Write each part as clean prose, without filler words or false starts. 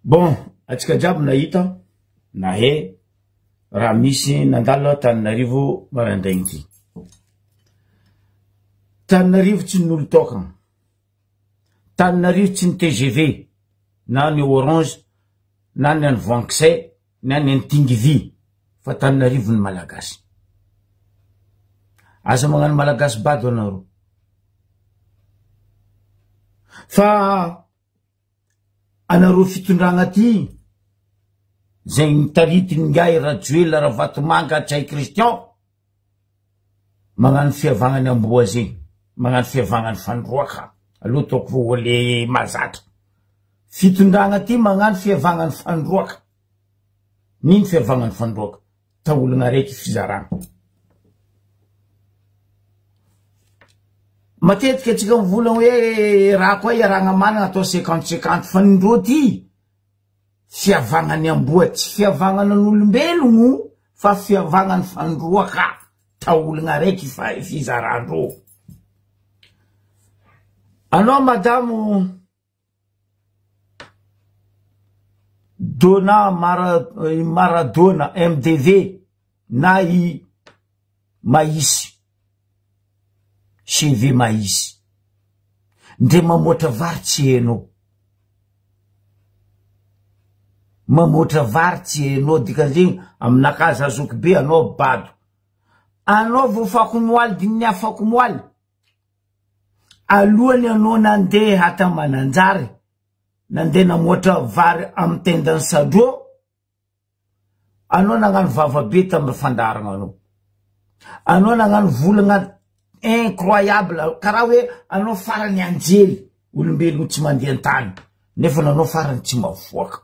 Bon, atsika jiaby nahita nahe raha misy nandalo Tananarivo marandraigny ty. Tananarivo tsy n'olo toka, Tananarivo tsy ny TGV na ny Orange na ny Vanxay na ny Tingivy fa Tananarivo ny malagasy. Asa magnano malagasy bado anaro fa anaro fitondragna ty zay nitaritiny ngay Rajoelina Ravatomanga Tsay Christian magnano fiavagnany amboa zegny, magnano fiavagnany fandroaka aloha toko ole mazatra. Fitondragna ty magnano fiavagnany fandroaka. Nino fiavagnany fandroaka? Taolagna raiky fizaragna. Matetika atsika mivola hoe raha koa iaragna managna atao 50-50 fa nindro ty fiavagnany amboa tsy fiavagnany an'olombelogno fa fiavagnany fandroaka. Taolagna raiky fizarandro. Anao madamo Dona Maradona MDV na i Maïsy CV Maïsy ndre mamoatra vary tsy hainao, mamoatra vary tsy hainao dikan'izegny aminakazy azoky be anao bado. Anao vo fako moaly dinny afako moaly alohany anao nandeha hata Mananjary nandeha namoatra vary amy tendany Sadro, anao nagnano vavabe tamy fandaragna anao nagnano volagna incroyable karaha hoe anao farany anjely olombelogno tsy mandeha antany nefa nanao farany tsy mavoaka.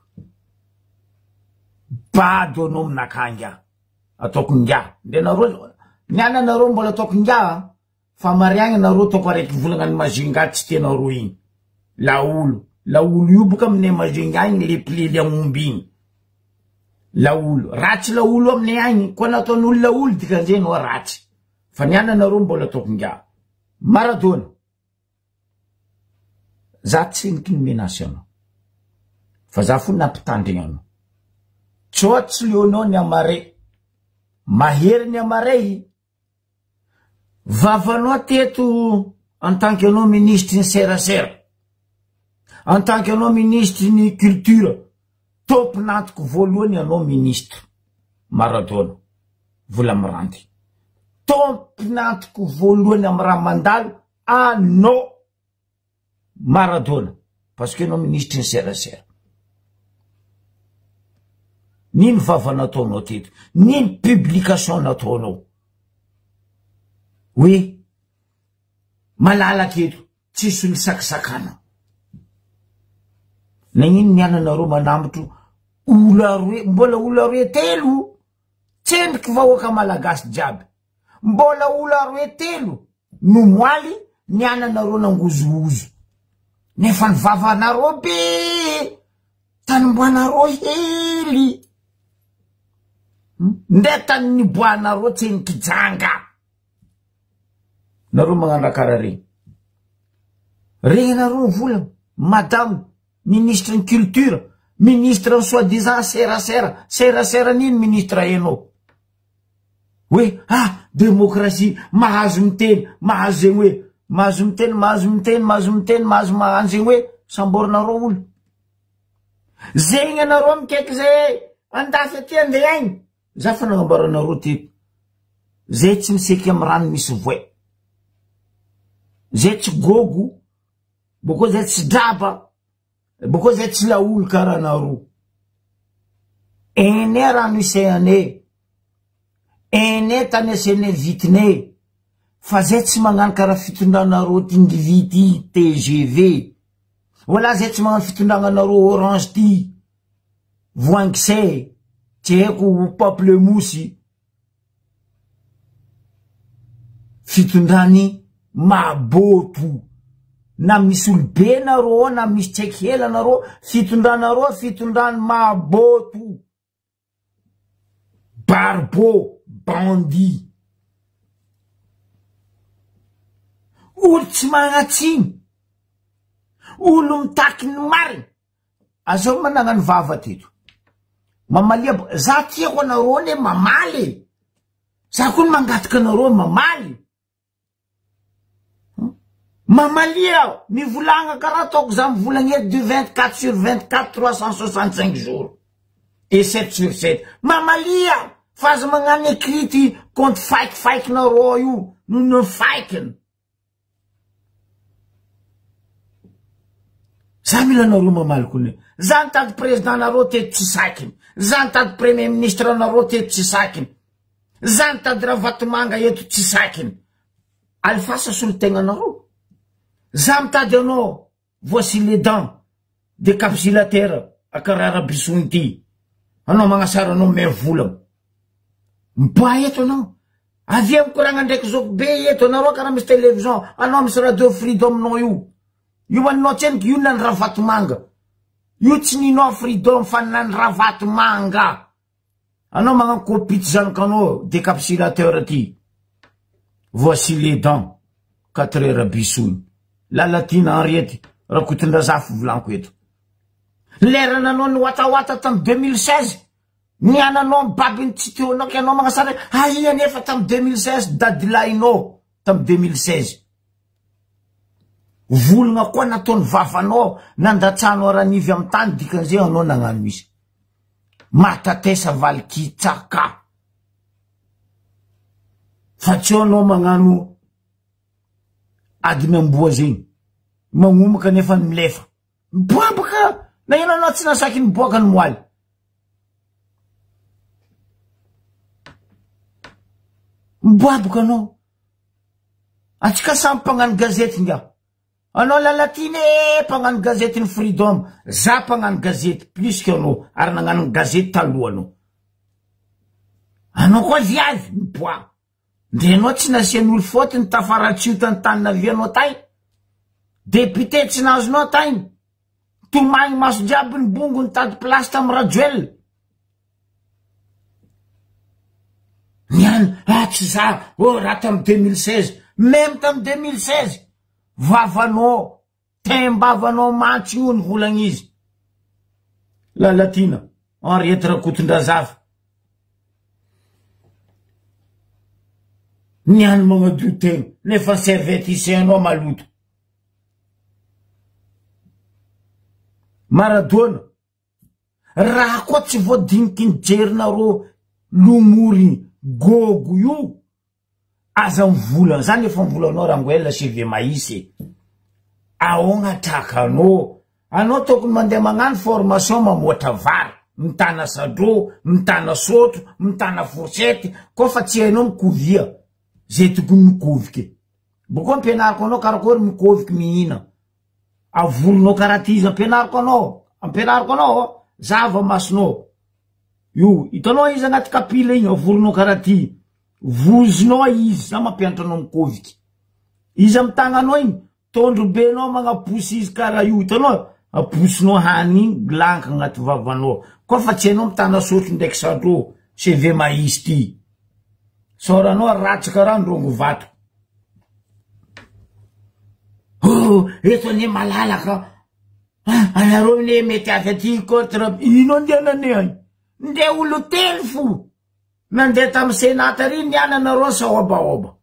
Bado anao minakanga ataoko nga nde nareo niana nareo mbola ataoko nga fa mariagna nareo ataoko araiky volagna ny mazinga tsy tenareo igny laolo io boka aminay mazinga igny le plely amomby igny laolo ratsy laolo aminay agny koa nataon'olo laolo dikan'izay no ratsy fa niana nareo mbola ataoko nga. Maradona za tsy niky ny menasy anao fa za fo nampitandrigna anao tsoatsy leonao ny amare mahery ny amarey vavanao teto en tant que anao ministre ny serasera, en tant que anao ministre ny culture, tompinatoko voalohany anao ministre Maradona vola miranty, tompinatoko voalohany amy raha mandalo anao Maradona parce que anao ministre ny serasera. Nino vava nataonao teto? Nino publication nataonao? Oui, malalaky eto tsisy olo sakasakana. Nagnino niananareo manambotro olo aroe, mbola olo aroe telo tsendriky vahoaka malagasy jiaby, mbola olo aroe telo no moaly niananareo nangozoozo nefa ny vavanareo be tanimboanareo hely nde tany niboanareo tseny kijanga. Nareo magnano karaha regny nareo vola madame ministre ny culture, ministre ny soi-disant serasera nino ministre hainao? Hoe démocratie mahazo miteny mahazo zegny hoe mahazo miteny mahazo zegny hoe samborinareo olo zegny anareo mikaiky zay andafy aty andeha agny. Za fa nagnambaranareo teto zay tsy miseky amy rano misy voay, zay tsy gogo boko zay tsy draba boko zay tsy laolo karaha nareo. Ene rano isaane ene tany asene vitine fa zay tsy magnano karaha fitondranareo Tingivy ty TGV wala zay tsy magnano fitondranareo Orange ty Vanxay tsy haiko Pamplemousse. Fitondrany maboto na misy olo be nareo na misy tsaiky hela nareo fitondranareo fitondrany maboto barbo bandi olo tsy magnatsiny olo mitaky ny mariny Azao managna ny vava teto. Mamalia, za tiako anareo ne mamaly. Za koa mangataka anareo mamaly. Mamalia, mivolagna karaha ataoko za mivolagna du 24 sur 24, 365 jours. Et 7 sur 7. Mamalia, faza magnano écrity contre faiky nareo io. Nous faikiny. Za mila nareo mamaly kone. Za nitady président nareo teto tsy sakiny. Za nitady premier ministre nareo teto tsy sakiny. Za nitady Ravatomanga eto tsy sakiny. Alifasa solo-tegna nareo. Za mitady anao, voici les dents décapsulateurs akarara bisony ty. Anao magnasara anao me volagna. Mba eto anao. Avy eo mikoragna ndraiky zoko be eto anareo karaha misy télévision. Anao misy radio freedom nao io. Io aninao tseniko io nany Ravatomanga. Io tsy ninao freedom fa nany Ravatomanga. Anao magnano copie zanakanao décapsulateur ty. Voici les dents 4 heures bisony. La latina Henriette Rakotondrazafa volanko eto. Lera nanao ny watawata tam 2016. Ni ananao babiny tsy teonao ke anao magnasara. Aia nefa tam 2016 dadilainao tam 2016. Volagna koa nataony vavanao nandatsanao ranivy amy tany dikan'izay anao nagnano misy. Matatesa valikitsaka. Fa tsy anao magnano adiny amboa zegny. Magnomaka nefa milefa. Miboabaka. Na ino anao tsy nasaky miboaka ny moaly. Miboabaka anao. Atsika samy mpagnano gazety nga. Anao lalatine mpagnano gazety ny freedom. Za mpagnano gazety plus que anao. Ary nagnano gazety taloha anao. Anao koa viavy miboa. Nde anao tsy nasian'olo faute ny tafaratsio tany tany navianao tay. Député tsy nazonao tay. Tomagny maso jiaby ny bongo ny tady place tam Rajoel. Niany, tsy za, raha tam 2016. Même tam 2016. Vavanao, tembavanao mantsy io ny volagnizy. La latina, Henriette Rakotondrazafa. Niany magnadio tegna, nefa servette isenao maloto. Maradona, raha koa tsy voadiniky ny jerinareo lomory gogo io. Aza mivolana, zany efa mivolanao Rangoella CV Maïsy. Aogna trakanao. Anao tokony mandeha magnano formation mamoatra vary. Mitana sadro, mitana sotro, mitana fourchette. Kofa tsy hainao mikovia. Zay tokony mikovike. Boko ampianariko anao karakory mikoviky mihina. Avolonao karatiza ampianariko anao. Zava masonao. Io, itanao izy anaty kapila igny, avolonao karati. Vozinao izy, za mampianatra anao mikoviky. Izy amy tagnanao igny, tondro benao magnaposy izy kara io. Itanao, aposinao hany igny, glanka agnaty vavanao. Kofa tsy hainao mitana sotro ndraiky sadro, CV Maïsy ty. Soranao ratsaka raha ndrongo vato. Oh, eto ne malalaka. Anareo ne mety avy aty contre ino andianane agny. Nde olo telo fo. Nandeha tamy senata ry niana anareo sa obaoba.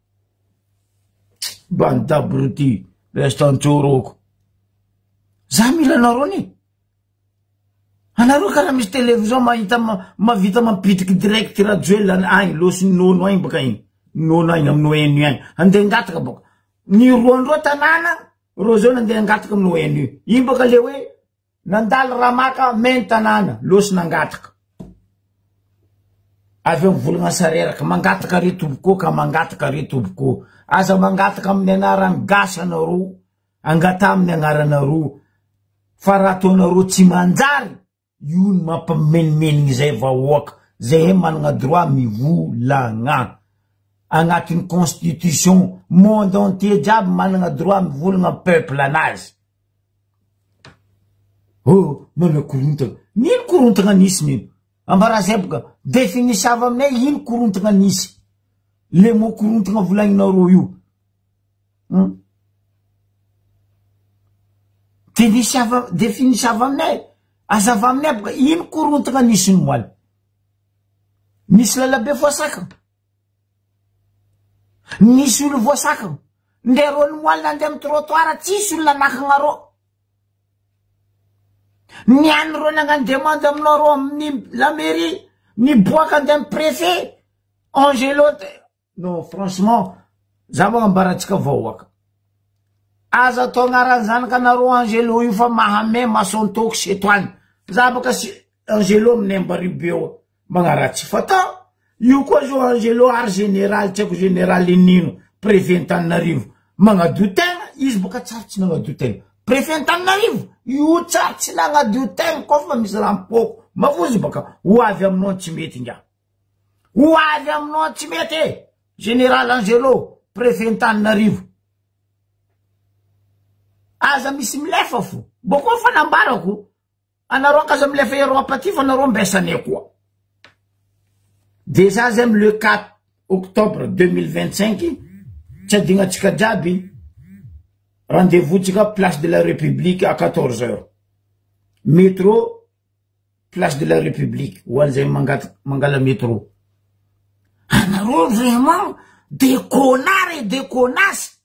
Bandabruty, restantoroko. Za mila anareo ni. Anareo karaha misy television mavita mampitriky direct Rajoel agny, losi nono agny baka igny. Nono agny amy noeno agny. Andeha ngataka baka. Ny roandro tanana, rozo nandeha ngataka amy noeno. Igny baka le hoe, nandalo ramaka men tanana, losi nangataka. Avy eo volagna sareraka, mangataka retoboko ka mangataka retoboko. Aza mangataka amin'ny anarany gasa anareo, angata amin'ny anaranareo. Fa raha ataonareo tsy manjary, io ny mampamenimenigny zay vahoaka. Zay managna droit mivolagna. Agnatin'ny constitution, monde entier jiaby managna droit mivolagna peuple anazy. Oh, mana korontagna. Nino korontagna nisy nino? Ambaraha boka, definisy avy aminay ino korontagna nisy. Le mo korontagna volagninareo io. Definisy avy aminay. azava amin'ny aboka ino korontagna nisy ny moaly nisy lalabe voasakana nisy olo voasakana ndero ny moaly nandeha amin'ny trottoir tsisy olona nakagna ro niany ro nagnano demande aminao ro amin'ny la mairie niboaka andeha amin'ny préfet Angelo non franchement za magnambaratsika vahoaka aza atao agnaran'ny zanaka anareo Angelo io fa mahame masontoky sy etoany za baka sy Angelo amin'ny Ambaribe magnaratsy fa ta io koa zo Angelo ary général tsy haiko général inino préfet Antananarivo magnadio tegna izy boka tsara tsy nagnadio tegna préfet Antananarivo io tsara tsy nagnadio tegna koa fa misy rampoko mavozy baka ho avy aminao tsy mety nga ho avy aminao tsy mety général Angelo préfet Antananarivo aza misy milefa fo boko fa nambarako anareo kaza milefa Europe aty fa anareo mbesane koa déjà zem le 4 octobre 2025 tsy adingatsika jiaby rendez-vous tsika place de la République à 14h métro place de la République ou anzay mangala métro anareo vraiment déconnare déconnasse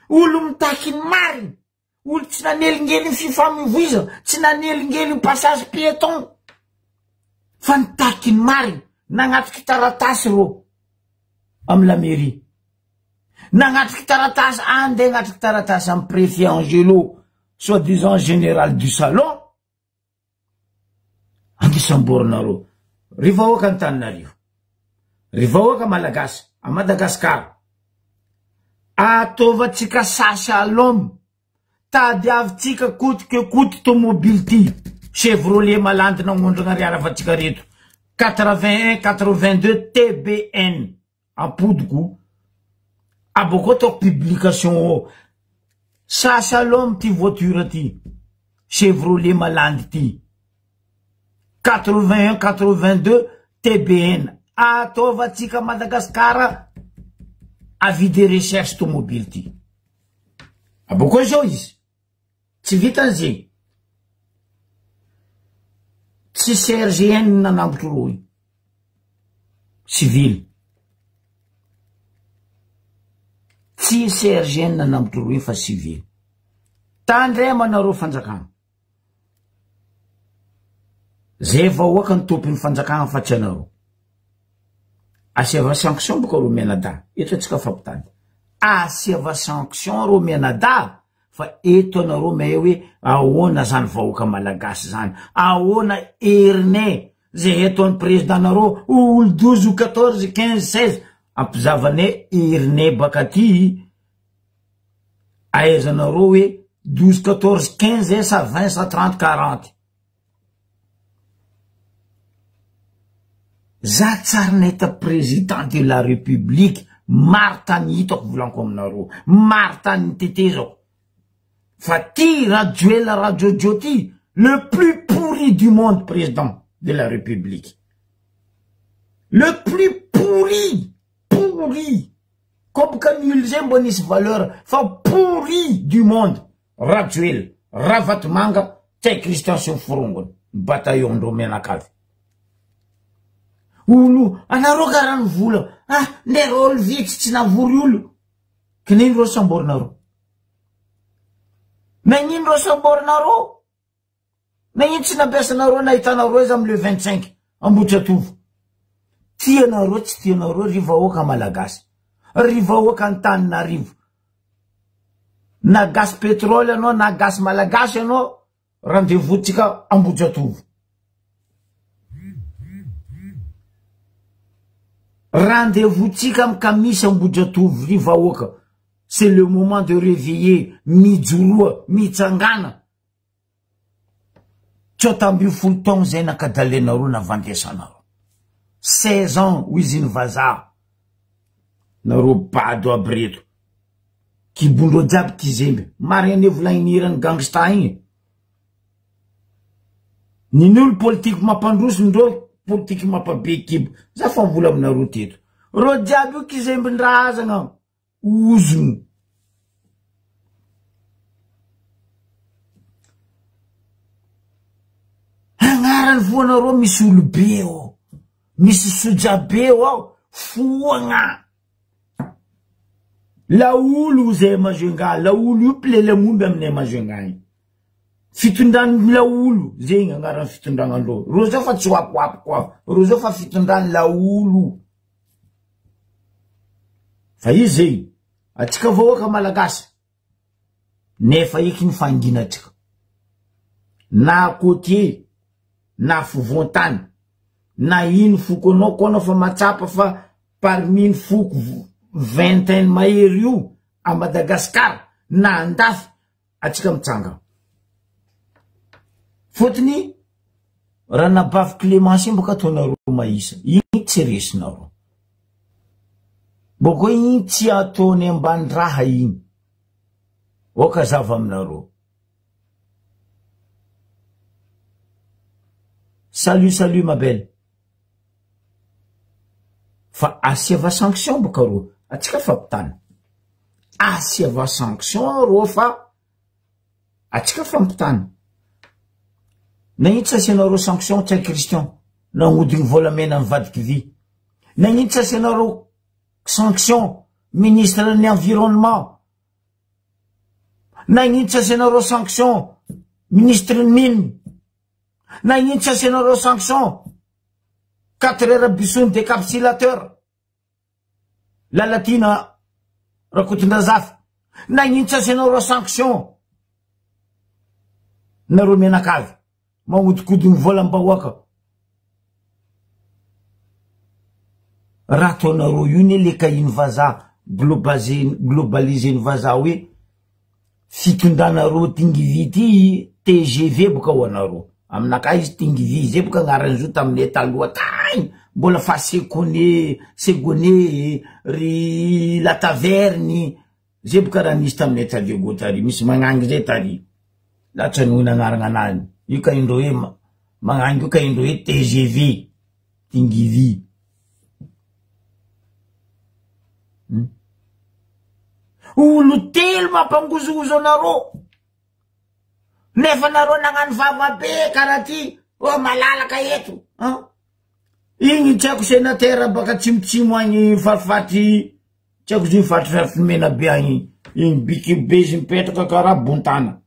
olo mitaky ny mariny olo tsy nanelingely ny fifamoivoiza tsy nanelingely ny passage piéton fa nitaky ny mariny nagnatiky taratasy ro amy la mairie nagnatiky taratasy ande agnatiky taratasy amy préfet Angelo soi-disant général du salon andisamborinareo rivahoaka Antananarivo rivahoaka malagasy a Madagasikara ataovatsika sasalom tadiavitsika koty tomobily ty Chevrolet Malande nagnondragna ariara avatsika reto 81 82 TBN apodiko aboko to publication sasalom ty voiture ty Chevrolet Malande ty 81 82 TBN ataovatsika Madagasikara avis de recherche tomobile ty aboko zao izy tsy vitan'zegny tsy CRGN nanambotro roy civil tsy CRGN nanambotro roy fa civil tandre manareo fanjakana zay vahoaka ny tompiny fanjakana fa tsy anareo asiava sanction boka ro menada eto atsika fampitany asiava sanction ro menada fa eto anareo may hoe ahoana zany vahoaka malagasy zany ahoana erinay zay ataon'ny président nareo olo 12 ou 14 15 16 ampizavane erinay baka ty aezanareo hoe 12 14 15 sa 20 sa 30 40 za tsara nahita président de la république martany hitako volanko aminareo martany tetezako fa ty radio ty le plus pourri du monde président de la république le plus pourri comme Camille Zembonis valeur fa pourri du monde radio Ravatmanga tay Christian Soforongo bataillon ndo menakavy olo anareo garany vola ndero olo vitsy tsy navory olo kininy ro samborinareo nagnino ro samborinareo nagnino tsy nampiasanareo nahitanareo izy amy le 25 Ambohitratovo tianareo tsy tianareo rivahoaka malagasy rivahoaka Antananarivo na gasy pétrole anao na gasy malagasy anao rendez-vous tsika Ambohitratovo rendez-vous tsika amy kamisy Ambohitratovo rivahoaka c'est le moment de réveiller mijoroa mitsangana tsotambi folo taogno zay nakadalenareo navandesanareo 16 ans wiziny vazaha nareo bado aby reto kibondro jiaby ty zemby mariny volagninirany gangsta igny nin'olo politiky mampandrosindreo politiky mampabe kibo za fa vola aminareo teto ro jiaby io kizembin-drazagna ozony agnarany voanareo misy olobe ao, misy sojabe ao, foagna. Laolo zay mazoenga, laolo io plele momby aminay mazoenga. Fitondrany laolo, zay agnarany fitondragnandreo. Ro zao fa tsy wapo koa, ro zao fa fitondrany laolo. Fa izy zay, atsika vahoaka malagasy, nefa eky ny fanginatsika. Na côtier, na fovontany, na ino foko anao koa anao fa matsapa fa parmi ny foko 21 mahery io a Madagascar na andafy atsika mitsanga. Fotony raha nabavy Clémence boka ataonareo mahisa, igny tsy resinareo. Boko igny tsy ataony ambany raha igny. Oka zava aminareo. Salut ma belle. Fa asiava sanction boka ro. Atsika fampitana. Asiava sanction ro fa atsika fampitana. Nagnitsy asianareo sanction tia Christian. Nagnodiny volamena ny vadiky vy. Nagnitsy asianareo sanction ministre de l'environnement. Nagnitsy asianareo sanction ministre de mine. Nagnitsy asianareo sanction 4 heures bison décapsulateur. La latina rakotondrazafy. Nagnitsy asianareo sanction nareo menakavy. Mahodikodigny volam-bahoaka. Raha ataonareo io ne le kahiny vazaha globalisé ny vazaha hoe fitondranareo tingivity TGV boka ho anareo. Aminaka izy tingivy zay boka agnarany zo taminay taloha tagny mbola fa segone ry la taverne zay boka raha nisy taminay tadego tary misy magnangy zay tary latra noho nagnarana anany io ka indro hoe magnangy io ka indro hoe TGV tingivy. Olo telo mampangozogozo anareo. Nefa nareo nagnano vavabe karaha ty, oh malalaka eto. Igny tiako sénateur baka tsimotsimo agny farifatry, tiako zio farifatry mena be agny, igny biky be izy mipetraka karaha bontana.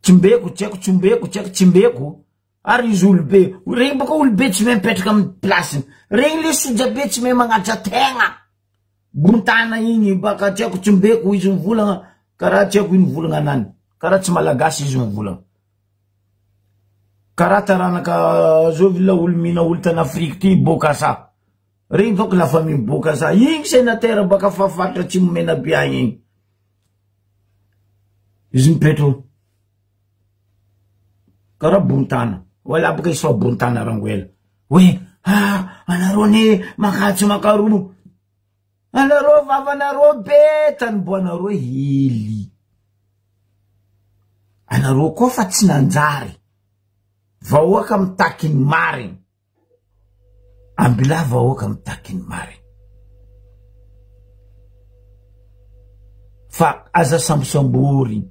Tsimbeko, tiako tsimbeko, tiako tsimbeko. Ary izy olobe, regny baka olobe tsy me mipetraka amin'ny plasiny. Regny le sojabe tsy me magnatra tegna. Bontana igny baka tiako tsimbeko izy mivolagna, karaha tiako iny volagna anany. Karaha tsy malagasy izy mivolagna. Karaha taranaka zao vila olo mina olo tany Afrique ty Bokassa. Regny donc la famille Bokassa. Igny sénateur baka fafatra tsy momena be agny igny. Izy mipetro. Karaha bontana. Wala baka iso bontana ranguela. We, anareo ne makatso makarono. Anareo vavanareo be tany boanareo hely. Anareo koa fa tsy nanjary. Vahoaka mitaky ny mariny. Ambila vahoaka mitaky ny mariny. Fa aza sambosambory.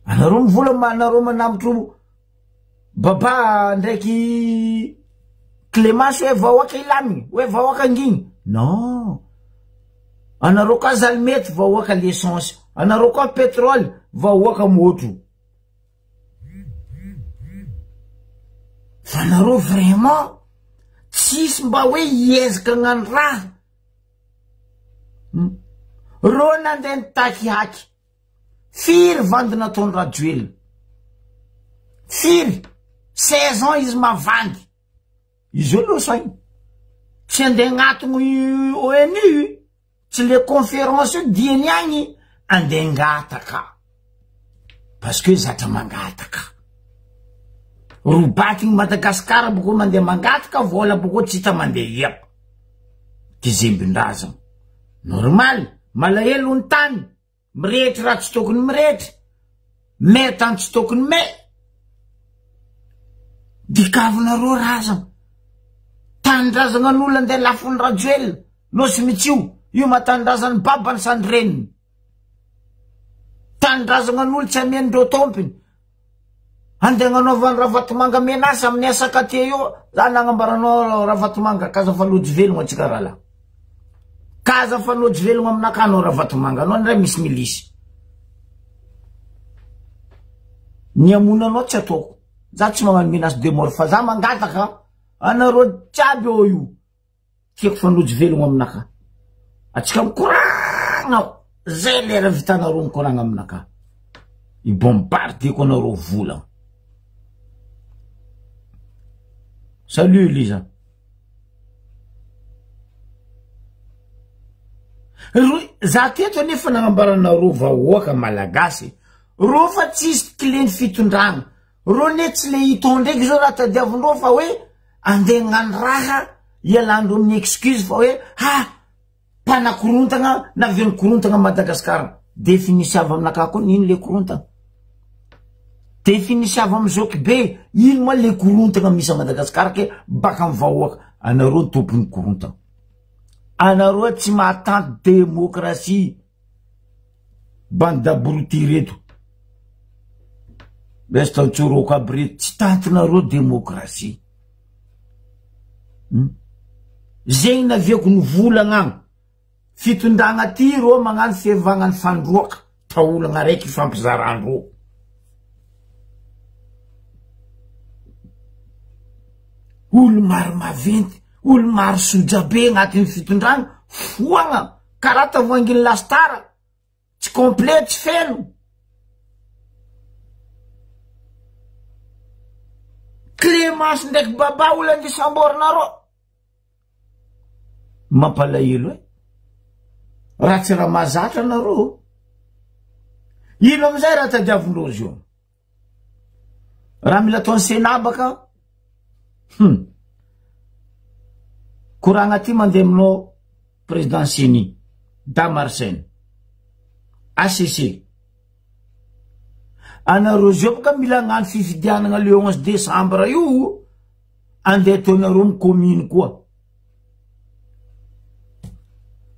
Anareo mivola anareo manambotro baba ndraiky Clémence hoe vahoaka ilamy, hoe vahoaka ngigny. Non. Anareo ka zalmety vahoaka l'essence. Anareo ka pétrole vahoaka motro. Fa anareo vraiment tsisy mba hoe iezaka gn'any raha. Ro nandeha nitaky haky. Firy vandy nataony Rajoelina. Firy 16 ans izy mavandy. Izy io loso agny. Tsy andeha agnatony ONU. Tsy le conférence diany agny. Andeha ngataka. Parce que zatra mangataka. Robatigny Madagascar boko mandeha mangataka. Vola boko tsy hita mandeha iapa. Kizembindrazana. Normal. Malahelo ny tany. Miretry raha tsy tokony miretry. Me tany tsy tokony me. Dikavinareo razana. Tanindrazana n'olo andeha lafony Rajoelina. Nosy mitsio. Io matandrazany babany sany reniny. Tanindrazana n'olo tsy amian'ireo tompiny. Andegnanaovany Ravatomanga menasa amin'ny asaka ty io. Za nagnambaranao Ravatomanga kaza falojy velogno atsika rala. Kaza falojy velogno aminakano Ravatomanga. Anao ndray misy milisy. Niamonanao tsy ataoko. Za tsy magnano menace de mort fa za mangataka anareo jiaby eo io. Tiako falojy velogno aminaka. Atsika mikoragna. Zay lera vitanareo mikoragna aminaka. I bombardeko anareo vola. Salut Elisa. Za teto nefa nagnambaranareo vahoaka malagasy. Ro fa tsisy clé fitondragna. Ro ne tsy le hito ndraiky zao raha tadiavindreo fa hoe andegnany raha ialandro amin'ny excuse fa hoe panakorontagna na avy korontagna Madagasikara. Definisiava aminaka koa ino le korontagna? Definisiava amizao be ino ma le korontagna misy a Madagasikara ke baka amin'ny vahoaka. Anareo tompony korontagna. Anareo tsy mahatanty démocratie. Bande d'abruti reto. Resta antsoro aby reto tsy tantinareo démocratie. Zegny naviako ny volagna agny. Fitondagna ty ro magnano fihevagnany fandroaka. Taolagna raiky fampizarandro. Olo maro maventy, olo maro soja be agnatin'ny fitondragna, foagna, karata voanginy lastara, tsy complet, tsy feno. Clémence ndraiky baba olo andisamborinareo. Mampalahelo raha tsy raha mahazatra nareo. Ino amizay raha tadiavindreo zio? Raha mila ataon'ny Sénat baka. Koragna ty mandeha aminao président Seni Damarsen ACC. Anareo zio baka mila gnano fifidianana le 11 décembre io. Andeha ataonareo amin'ny commune koa.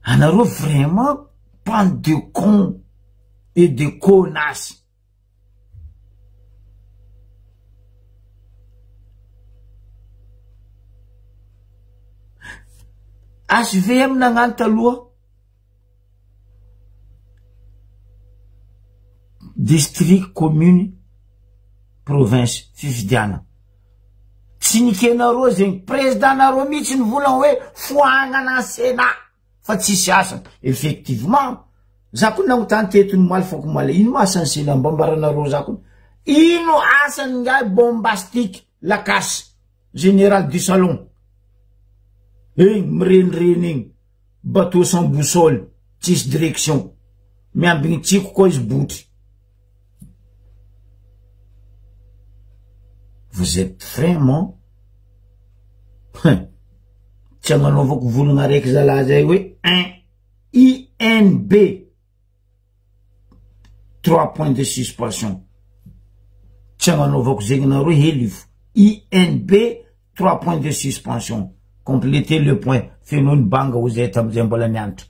Anareo vraiment bande de cons et de connasses. HVM nagnano taloha. District, commune, province, fifidiana. Tsy nikenareo zegny. Président nareo mihitsy ny volagna hoe foagnana Sénat. Fa tsisy asany. Effectivement. Zako nagnontany teto ny maly fako maly. Ino asany Sénat mbambaranareo zako? Ino asany nga bombastique la casse. Général du salon. Mirenireny bateau sans boussole, tsisy direction. Miambigny tsiko koa izy botry. Vous êtes vraiment tsy agnanaovako volagna raiky zalahy zay hoe INB 3 points de suspension. Tsy agnanaovako zegny nareo helivo. INB 3 points de suspension. Compléter le point. Feno ny banga ho zay tamizay mbola nianatra.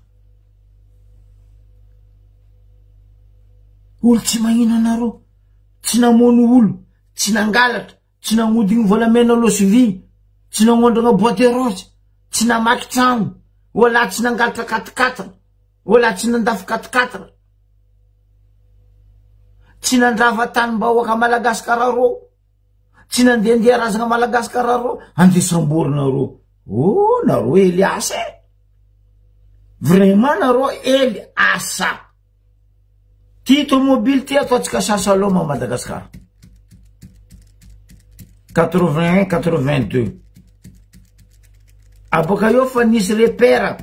Olo tsy magnino anareo. Tsy namono olo. Tsy nangalatra. Tsy namodigny volamena losivy. Tsy nangondrana boîte rose. Tsy namaky tragno. Wala tsy nangalatra 4x4. Wala tsy nandafy 4x4. Tsy nandrava tany-bahoaka Madagasikara ro. Tsy nandehandeha razagna Madagasikara ro. Andesamborina ro. Oh, nareo ely asa. Vraiment nareo ely asa. Ty tomobile ty ataotsika Sasaloma Madagasikara. 81, 82. Aboka eo fa nisy repère.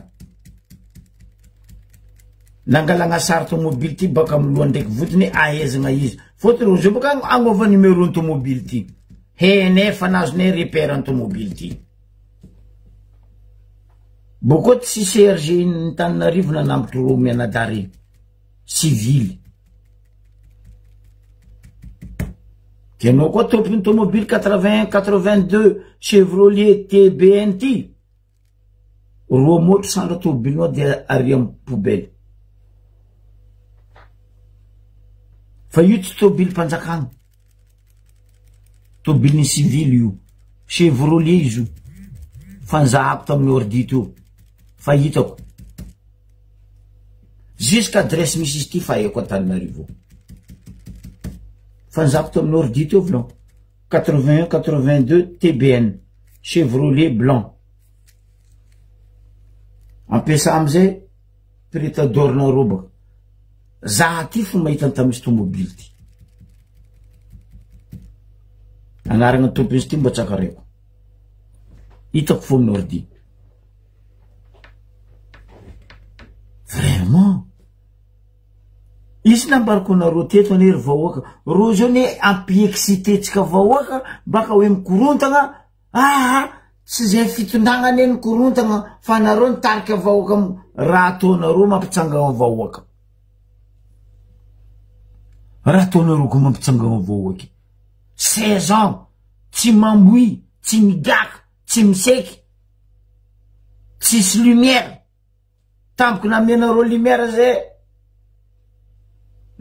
Nangalagna sary tomobile ty baka miloha ndraiky votiny aezagna izy. Fotony rozy boka agnova numéro ny tomobile ty. Nefa nazone repère ny tomobile ty. Boko tsy CRG ny Tananarivo nanambotro ro mianadary civil. Tianao koa tompony tomobile 81, 82 Chevrolet TBNT. Roa motro sandra tomobilinao dia ary amin'ny poubelle. Fa io tsy tomobile mpanjakana. Tobiliny civil io. Chevrolet izy io. Fanzahako tamin'ny ordi teo. Fa hitako. Jusqu'à adresse misy izy ty fa haiko Antananarivo. Fanzahako tamin'ny ordi teo vlan. 81-82 TBN. Chevrolet blanc. Ampiasa amizay Prétador na robaka. Zaha ty fo mahita tamisy tomobily ty. Anaragna tompiny ty mba tsakareko. Hitako fo amin'ny ordi. Vraiment. Isy nambariko nareo teto anery vahoaka. Ro zao ne ampi-excité-tsika vahoaka baka hoe mikorontagna. Tsy zay fitondragnany eny korontagna fa nareo nitarika vahoaka raha ataonareo mampitsangana vahoaka. Raha ataonareo ko mampitsangana vahoaka. 16 ans, tsy mamboy, tsy migaka, tsy miseky, tsisy lumière. Tampoko namenareo lumière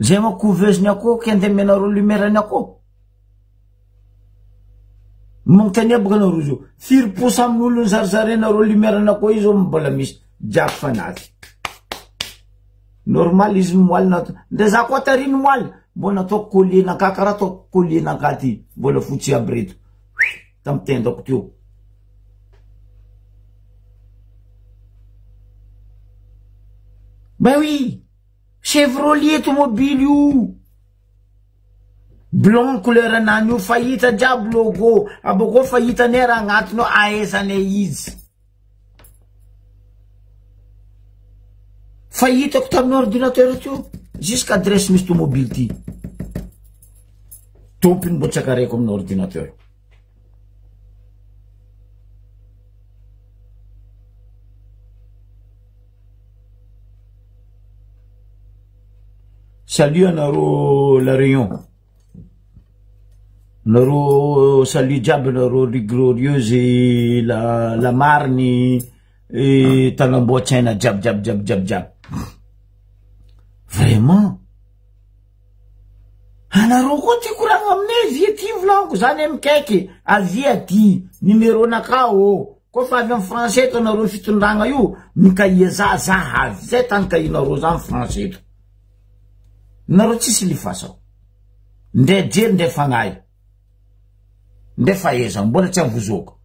zay ma couveuse ny akô kende menareo lumière ny akô. Mangtania baka nareo zao. Firy posa amin'olo zarizarena lumière ny akô izo mbola misy jiaby fanazy. Normal izy moaly nato. Nde za koa tariny moaly. Bona ataoko collier naka karaha ataoko collier naka ty. Mbola fotsy aby reto. Tamy tendako teo. Ben oui. Chevrolet automobile io. Blanc couleur anany io fahita jiaby logo. Aboko fahita nera agnatiny aesane izy. Fahitako tamin'ny ordinateur tio. Jusqu'à adresse misy tomobile ty. Tompiny mbo tsakareko amin'ny ordinateur. Salut anaro la Réunion. Naro salut jiaby naro li glorieuse la Marne et Tanamboatsena jab. Vraiment. Anaro ko ty koragna aminay via ty vlanko zany amikaiky avia ty numéro nakao. Ko fa avy amin'ny français to naro fitondragna io mikaia za zay tany kainaro zany français to. Naro tsisy lifasao. Nde jery nde fagnahy. Nde faeza mbola tsy avozoko.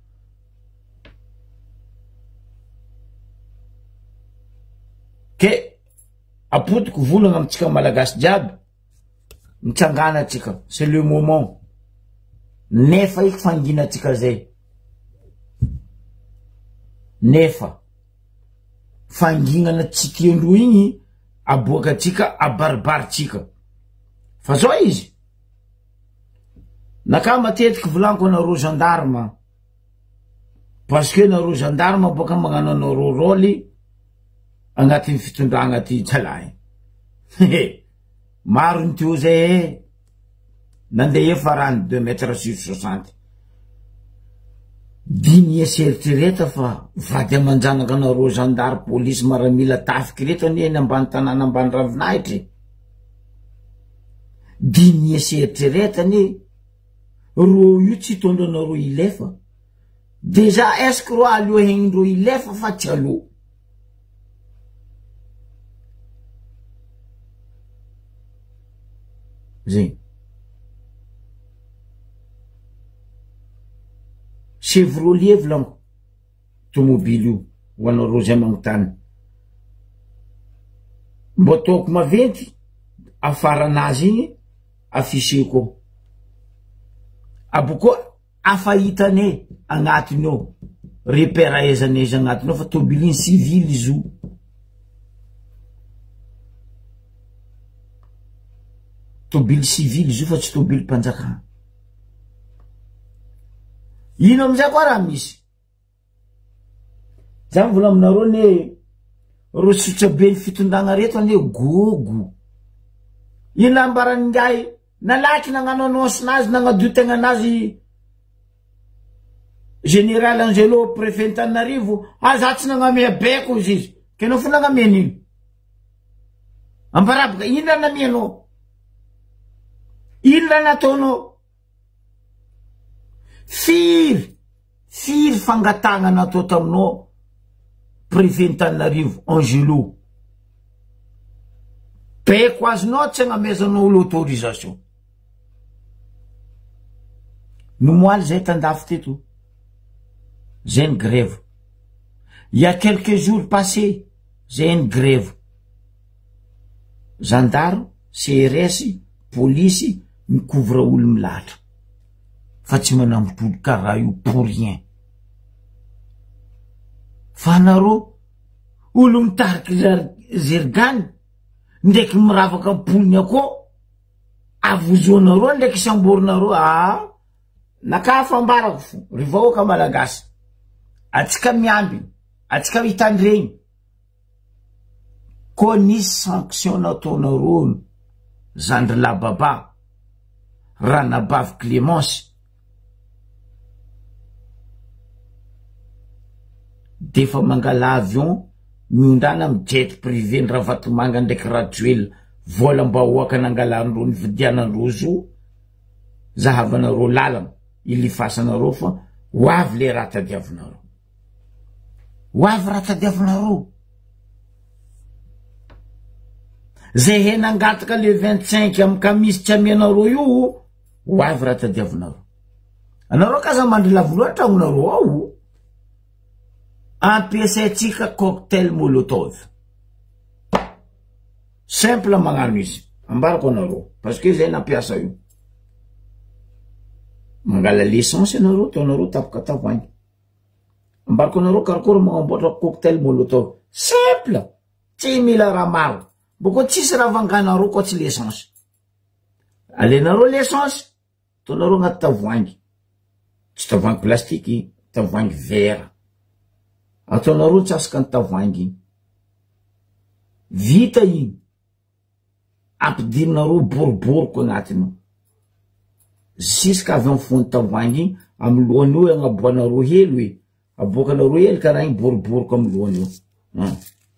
Ke apotiko volagna amitsika malagasy jiaby. Mitsangana atsika. C'est le moment. Nefa ik fangina atsika zay. Nefa. Fanginana tsikendro igny aboaka atsika abaribaritsika. Fa zao izy. Naka matetiky volanko anaro gendarme. Parce que naro gendarme boka magnano anaro rôly agnatin'ny fitondragna ty tsalahy. Maro ny teo zay nandeha farany 2 mètres sur 60. Dimy eseritsereta fa vady amanjanaka anaro gendarme police maramila tafiky reto anie eny ambany tanàna ambany ravinahitry. Dimy eseritsereta anie ro io tsy tondro anaro ilefa. Déjà est-ce que ro alohegnindro ilefa fa tsy alo. Zay. Chevrolet volanko. Tomobile io. Ho anaro zay magnontany. Mbo ataoko maventy. Afaranazy igny. Afiseko. Aboko afahitane agnatiny ao. Repère aizane izy agnatiny ao fa tobiliny civil izy io. Tobily civil izy io fa tsy tobily mpanjakana. Ino amizay koa raha misy. Za mivola aminareo ne ro tsotra be ny fitondagna reto ane gogo. Ino ambarany ngai nalaky nagnano annonce nazy nagnadio tegna nazy Général Angelo préfet Antananarivo za tsy nagnamea beko izy. Kenao fo nagnamea nino. Ambarabaka ino raha namianao. Ino raha nataonao. firy fangatagna natao taminao préfet-Antananarivo Angelo peko azonao tsy agnamezanao l'autorisation nomoaly zay tandafy teto zay une grève il y a quelques jours passés zay une grève gendarme CRS police micouvre olo milatra fa tsy manambotoly karaha io pour rien fa nareo olo mitariky zergany ndraiky miravaka poliny akao avozoanareo ndraiky samborinareo nakafambarako fo ry vahoaka malagasy atsika miamby atsika mitandregny ko nisy sanction nataonareo Zandry Lababa Ranabavy Clémence defa mangala avion miundrana am jet privé ny Ravatomanga ndraiky Rajoel vola mba hoaka nangalan'ireo nividianan'ireo zo zahavanareo lalana ilifasanareo fa hoavy le raha tadiavinareo hoavy raha tadiavinareo zay henangataka le 25 am kamisy tsy amenareo io hoavy raha tadiavinareo anareo kaza mandry lavoloatra amonareo ao ampiasaitsika cocktail molotov simple magnano izy ambarako anareo parce que zay nampiasa io mangala l'essence anareo taonareo tapaka tavoangy ambarako anareo karakory magnamboatra cocktail molotov simple tsy mila raha maro boko tsisy raha vanganareo koa tsy l'essence alenareo l'essence taonareo agnaty tavoangy tsy tavoangy plastique tavoangy verre ataonareo tsasaka ny tavoangy vita igny ampidirinareo boriboriko agnatiny jusqu'à avy amin'ny fony tavoangy amy lohany eo agnaboanareo hely hoe aboakanareo hely karaha igny boriboriko amy lohany eo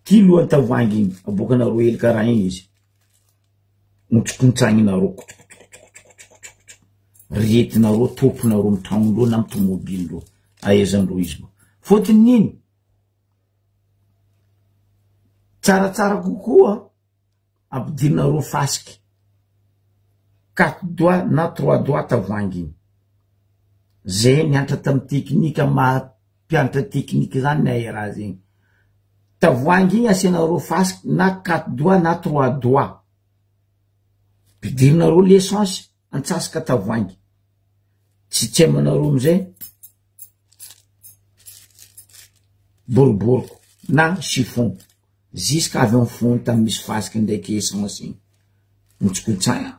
ty lohany tavoangy igny aboakanareo hely karaha igny izy motsikontsagnanareo retinareo tomponareo amy tragnondreo na amy tomobile aezandreo izy fotony niny tsaratsara kokoa ampidirinareo fasiky 4 doigts na 3 doigts tavoangy igny zay nianatra tamy teknika mampianatra teknika zany nay raha zegny tavoangy igny asianareo fasiky na 4 doigts na 3 doigts ampidirinareo l'essence antsasaka tavoangy tsy tsemanareo amizay boriboriko na chiffon jusqu'à avy amin'ny fony tamy misy fasiky ndraiky essence igny motsikontsaigna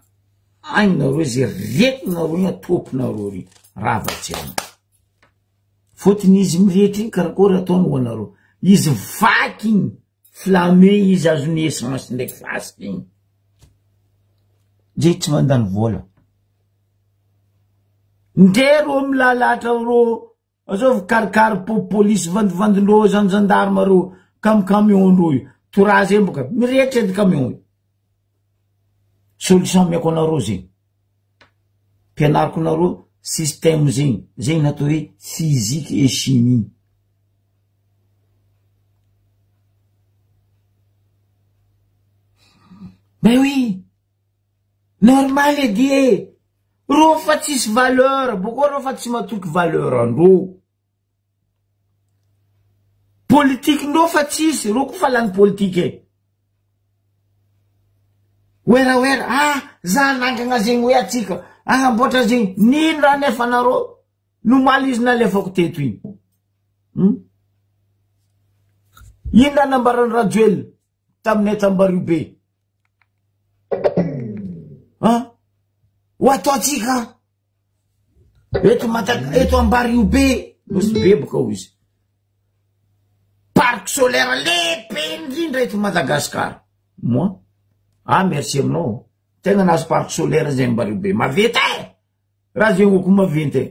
agny nareo zay retinareo igny atoponareo ry ravatsyana fotony izy mirehetra igny karakory ataony ho anareo izy vaky igny flamme izy azony essence ndraiky fasiky igny zay tsy mandany vola ndreo milalatra reo azao vikarikary polisy vandivandindreo zany gendarme reo kam camion reo io torazy eny boka mirehetra edy camion io solution miako anareo zegny pianariko anareo système zegny natao hoe physique et chimie mais oui normal edy reo fa tsisy valeur boko reo fa tsy matoky valeur andreo politique ndreo fa tsisy reo koa fa lany politique wera za nangagna zegny hoe atsika agnamboatra zegny nino raha nefa nareo nomaly izy nalefako teto igny ino raha nambarany Rajoel taminay Tambaribe ho ataotsika eto Ambaribe nosy be boka ho izy parc solaire lehibe indrindra eto Madagasikara moi merci aminao tegna nazo parc solaire zay Ambaribe mavety raha zegny oko maventy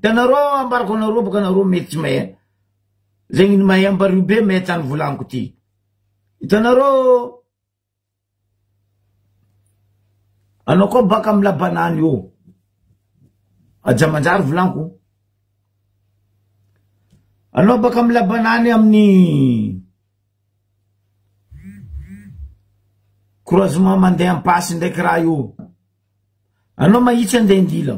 tanareo ambarako anareo boka anareo mety tsy mahay zegny mahay Ambaribe mety any volaniko ty hitanareo anao koa baka amy labanany io ajamanjary volaniko anao baka milabanany amin'ny croisement mandeha ampasy ndraiky raha io anao mahitsy andeha indila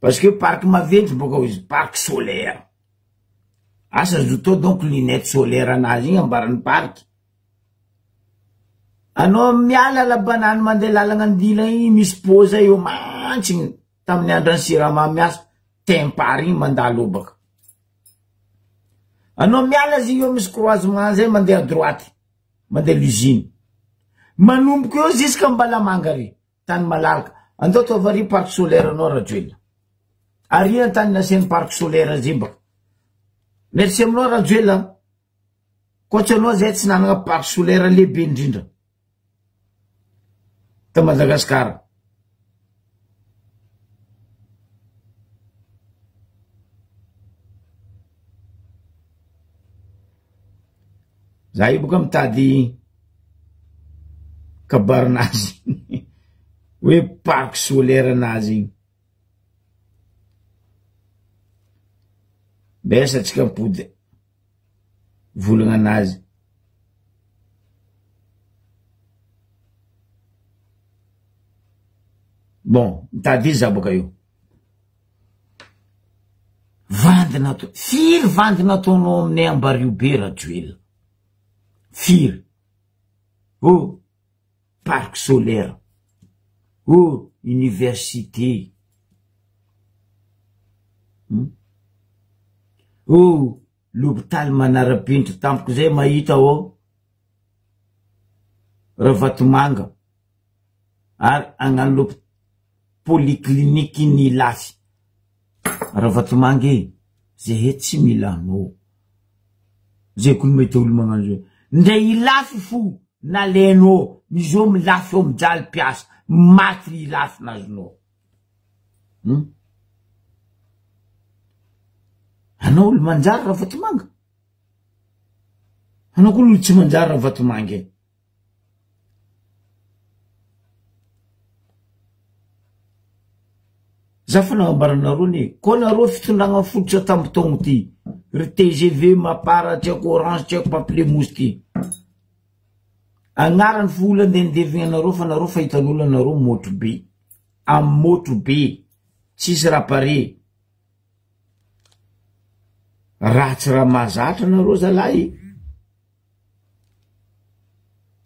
parce que parc maventy boka izy parc solaire asa zoto donc lunette solaire anazy igny ambaran'ny parc anao miala labanany mandeha lalagna andila igny misy poza io mantsy tamin'ny andro sirama miasa tempary igny mandalo baka anao miala zy io misy croisement zay mandeha à droite mandeha l'usine manomboky eo jusqu'à Mbalamanga ry tany malalaka andao tovary parc solaire anao rajoela arina tany nasen'ny parc solaire zay baka merci aminao rajoela koatsy anao zay tsy nanagna parc solaire lehibe indrindra ta Madagasikara za io boka mitady kabarinazy hoe parc solaire anazy igny besa tsika mipody volagna anazy bon mitady izy za boka io vandina to firy vandina ataonao aminay Ambario be rajoela firy oh parc solaire oh université oh l'hôpital Manarapenitra tampoko zay mahita ao Ravatomanga ary agnano polyclinique ny lafy Ravatomanga zay he tsy mila anao zay koa mahita olo magnano zay ndray ilafy fo nalenao mizo milafy eo mijaly piasa maty ilafy nazonao anao olo manjary Ravatomanga anao koa olo tsy manjary Ravatomanga za fa nagnambaranareo ni ko nareo fitondragna fototra tambotogno ty ry TGV mapara tiako orange tiako pamplemousse ty agnarany fola andendevigna anareo fa nareo fa hitan'olo anareo motro be amy motro be tsisy raha pare ratsy raha mahazatra nareo zalahy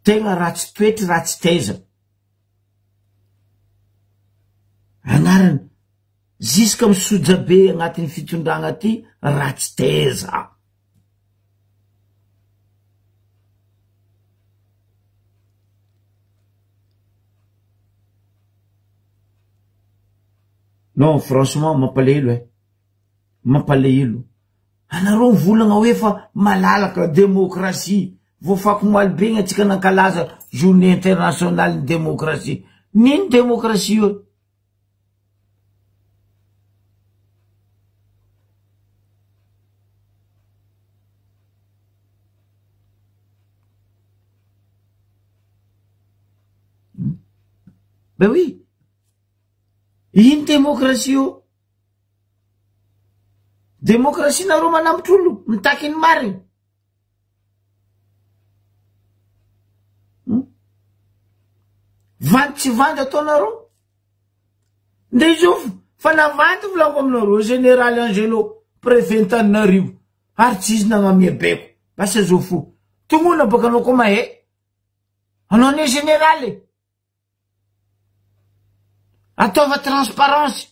tegna ratsy toetry ratsy taiza agnarany jusqu'à misoja be agnatin'ny fitondragna ty ratsy taiza non franchement mampalahelo anareo mivolagna hoe fa malalaka démocratie voafako moaly be gny atsika nankalaza journée internationale ny démocratie nino démocratie io ben oui ino démocratie io démocratie nareo manambotry olo mitaky ny mariny vandy tsy vandy ataonareo nde izo fa navandy volaniko aminareo général Angelo préfet Antananarivo ary tsy izy nagnamia beko basa zo fo tongona baka anao koa mahe anao ne général ataova transparence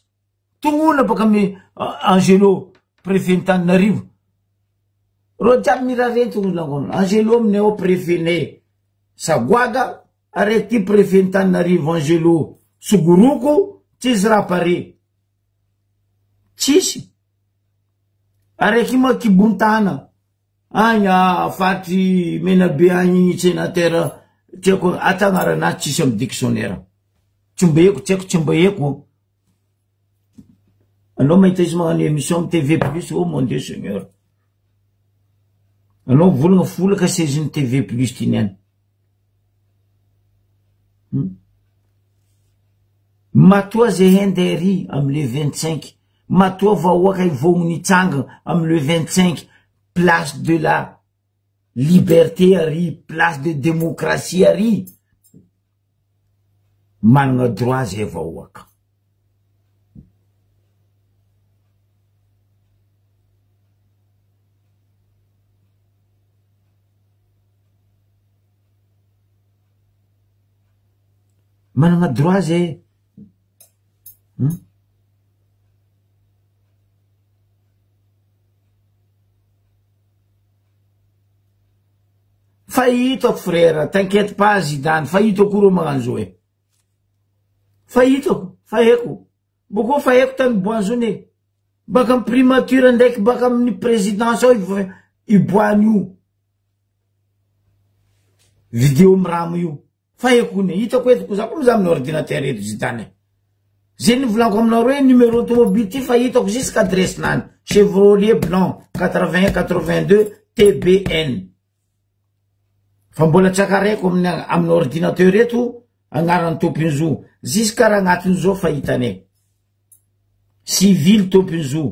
tongona baka amy Angelo préfet Antananarivo ro jiaby mirarety volaniko Angelo aminay ao préfet ne Sagoaga arrêté préfet Antananarivo Angelo Sogoroko tsisy raha pare tsisy araiky ma Kibontana agna fatry Menabe agny sénateur tiako atagnarana tsisy amy dictionnaire tsumbayeko tiako tsumbayeko anao mahita izy magnano émission amy TV plus oh mon Dieu Seigneur anao volagna folaka seziny TV plus ty niany matoa zay hendery amle 25 matoa vahoaka ivogny nitsanga amle 25 place de la liberté ary place de démocratie ary managna droit zay vahoaka managna droit zay fa hitako frère t'inquiète pas Zidane fa hitako ro magnano zo e fa hitako fa heko boko fa heko tany boanzone baka am primature ndraiky baka amin'ny présidence ao iboany io vidéo miramo io fa heko ne hitako etiko za koa mizaha amin'ny ordinateur eto Zidane zay nivolaniko aminareo hoe numéro automobile ty fa hitako jusqu'à adresse nany Chevrolet blanc 81 82 TBN fa mbola tsakaraiko amin'ny ordinateur eto agnarany tompinzo jusqu'à raha agnatin'izao fa hitane civil tompinzo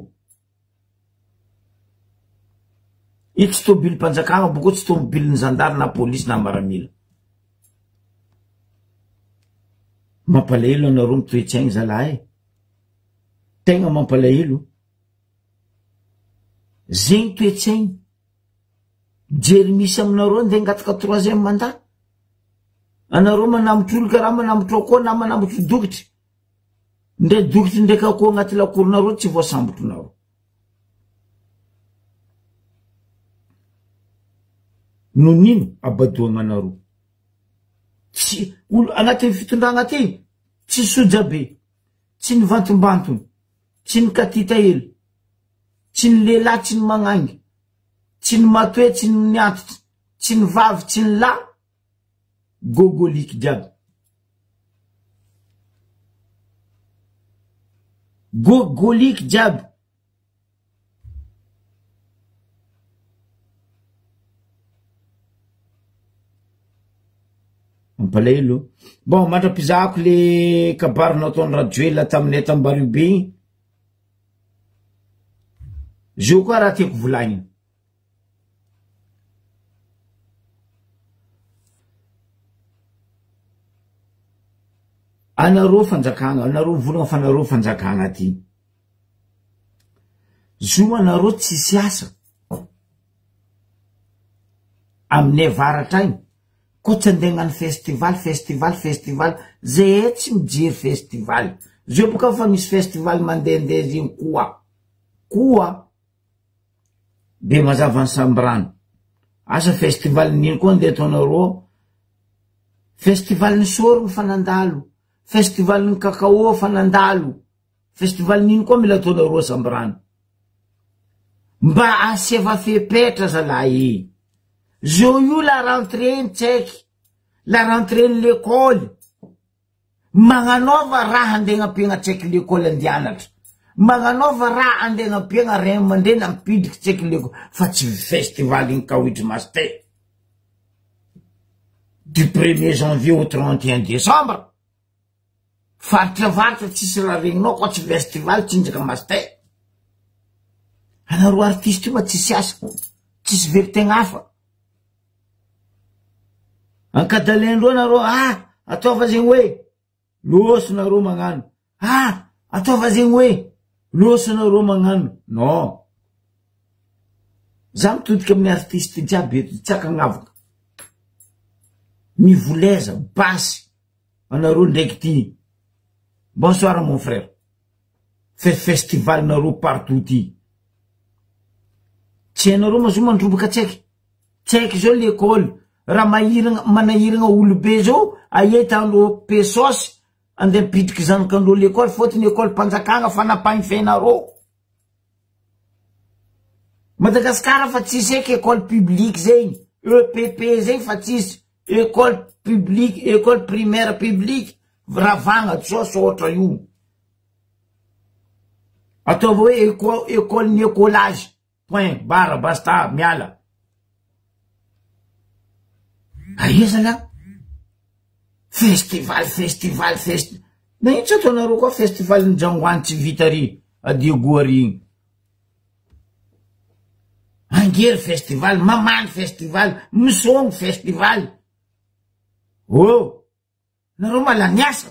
io tsy tobily mpanjakagna boko tsy tomobilin'ny zandary na polisy na maramila mampalahelo anareo mitoetsaigny zalahy tegna mampalahelo zegny toetsaigny jery misy aminareo nde ngataka 3e mandat anareo manambotry olo karaha manambotry akoho na manambotry dokitry ndre dokitry ndraiky akoho agnaty lakoronareo tsy voasambotronareo no nino abadoagnanareo tsy olo agnatin'ny fitondragna ty tsy soja be tsy ny vantombantony tsy ny katita hely tsy ny lehilahy tsy ny magnangy tsy ny matoe tsy ny miantotry tsy ny vavy tsy ny lahy gogoliky jiaby gogoliky jiaby mampalahelo bon mandra-pizahako le kabary nataony radioela taminay tambariobe zo koa raha tiako volagnina anareo fanjakagna anareo volagna fa anareo fanjakagna ty zo anareo tsisy asa aminay avaratra agny ko tsy andeha hagnano festival zay tsy mijery festival zo boka fa misy festival mandehandeha zegny koa de mazava ny sambrano asa festival nino koa andeha ataonareo festival ny sorogny fa nandalo festival ny kakao fa nandalo festival nino koa mila ataonareo sambrano mba aseva fepetra zalahy zo io la rentrée ntsaiky la rentrée ny l'école magnanova raha andeha ampiagna tsaiky l'école andianatra magnanova raha andeha ampiagna ray aman-dreny ampidriky tsaiky l'école fa tsy festival iny kawitry master du 1er janvier au 31 décembre faritravatra tsisy raha regninao koa tsy festival tsinjaka master anareo artiste io ma tsisy asa tsisy veritegna hafa ankadalendreo nareo ataova zegny hoe loso nareo magnano ataova zegny hoe loso nareo magnano non za mitodika amin'ny artiste jiaby eto tsaka agnavoka mivoleza basy anareo ndraiky ty bonsoir mon frère festival nareo partout ty tsy anareo mazo mandroboka tsaiky zao l'école raha manahiragna olobe zao ahetandreo pesosy andeha pitriky zanakandreo l'école fotony école mpanjakagna fa napagny fenareo Madagasikara fa tsisy eky école publique zegny EPP zegny fa tsisy école publique école primaire publique ravagna tsoso ohatra io ataova hoe école ny écolage point bara basta miala aiza la festival Na ino tsy ataonareo koa festival ny Jangoany tsy vita ry Adiogoary igny. Angery festival, Mamany festival, Misongo festival. Oh, nareo malaniasa.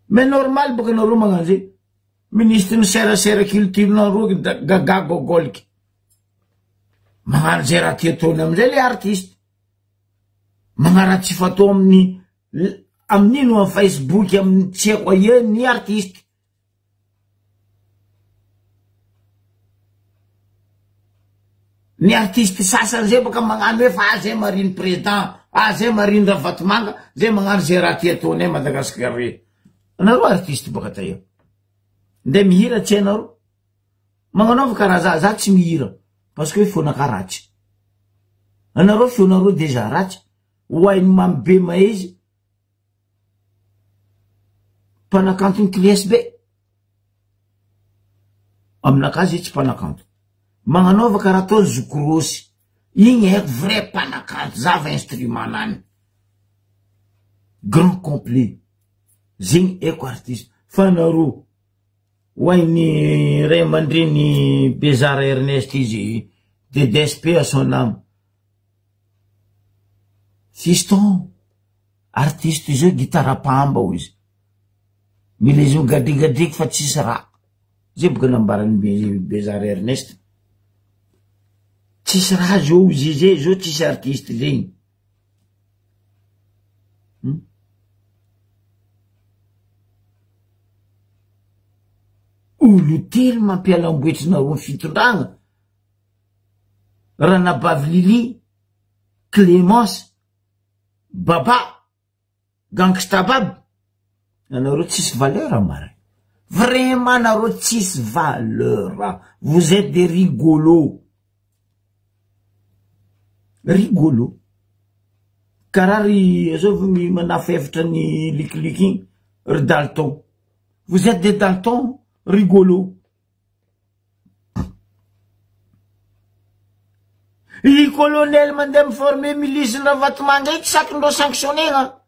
Mais normal boka nareo magnano zay. Ministre ny serasera culture nareo gaga gogoliky. Magnano zay raha ty ataony amizay le artiste. Magnaraha tsy fatao amin'ino amin'ny Facebook, amin'ny tsy haiko ie ny artiste. Ny artiste sasany zay baka magnano hoe fa zay mariny président, zay mariny Ravatomanga, zay magnano zay raha ty ataony Madagasikara re. Nareo artiste baka taia. Nde mihira tsy hainareo. Magnanaova karaha za tsy mihira parce que fonaka ratsy. Anareo feonareo deja ratsy. Hoainy mamy be maizy. Mpanakantony Klies be. Aminakazy tsy mpanakanto. Magnanaova karaha atao Zokorosy. Igny haiko vrai mpanakanto. Zava instrument nany. Grand complet. Zegny haiko artiste. Fa nareo hoainy Ray Aman-dreny Bezara Ernest izy de DSP à son âme. Fiston, artiste izy gitara pamba izy. Mila izy gadrigadriky fa tsisy raha. Zay boka nambarany Bezara Ernest. Tsisy raha zao izy zao tsisy artiste zegny. Olo telo mampialamboetry nareo ny fitondragna. Ranabavy Lili, Clémence, Baba, Gangsta Bab. Nareo tsisy valeur mara. Vraiment nareo tsisy valeur. Vous êtes des rigolos. Rigolo. Karary zao manafevitra ny likiliky ry Dalton. Vous êtes des Dalton. Rigolo. I colonel mandeha miformer milice na Ravatomanga eky sakindreo sanctionnena.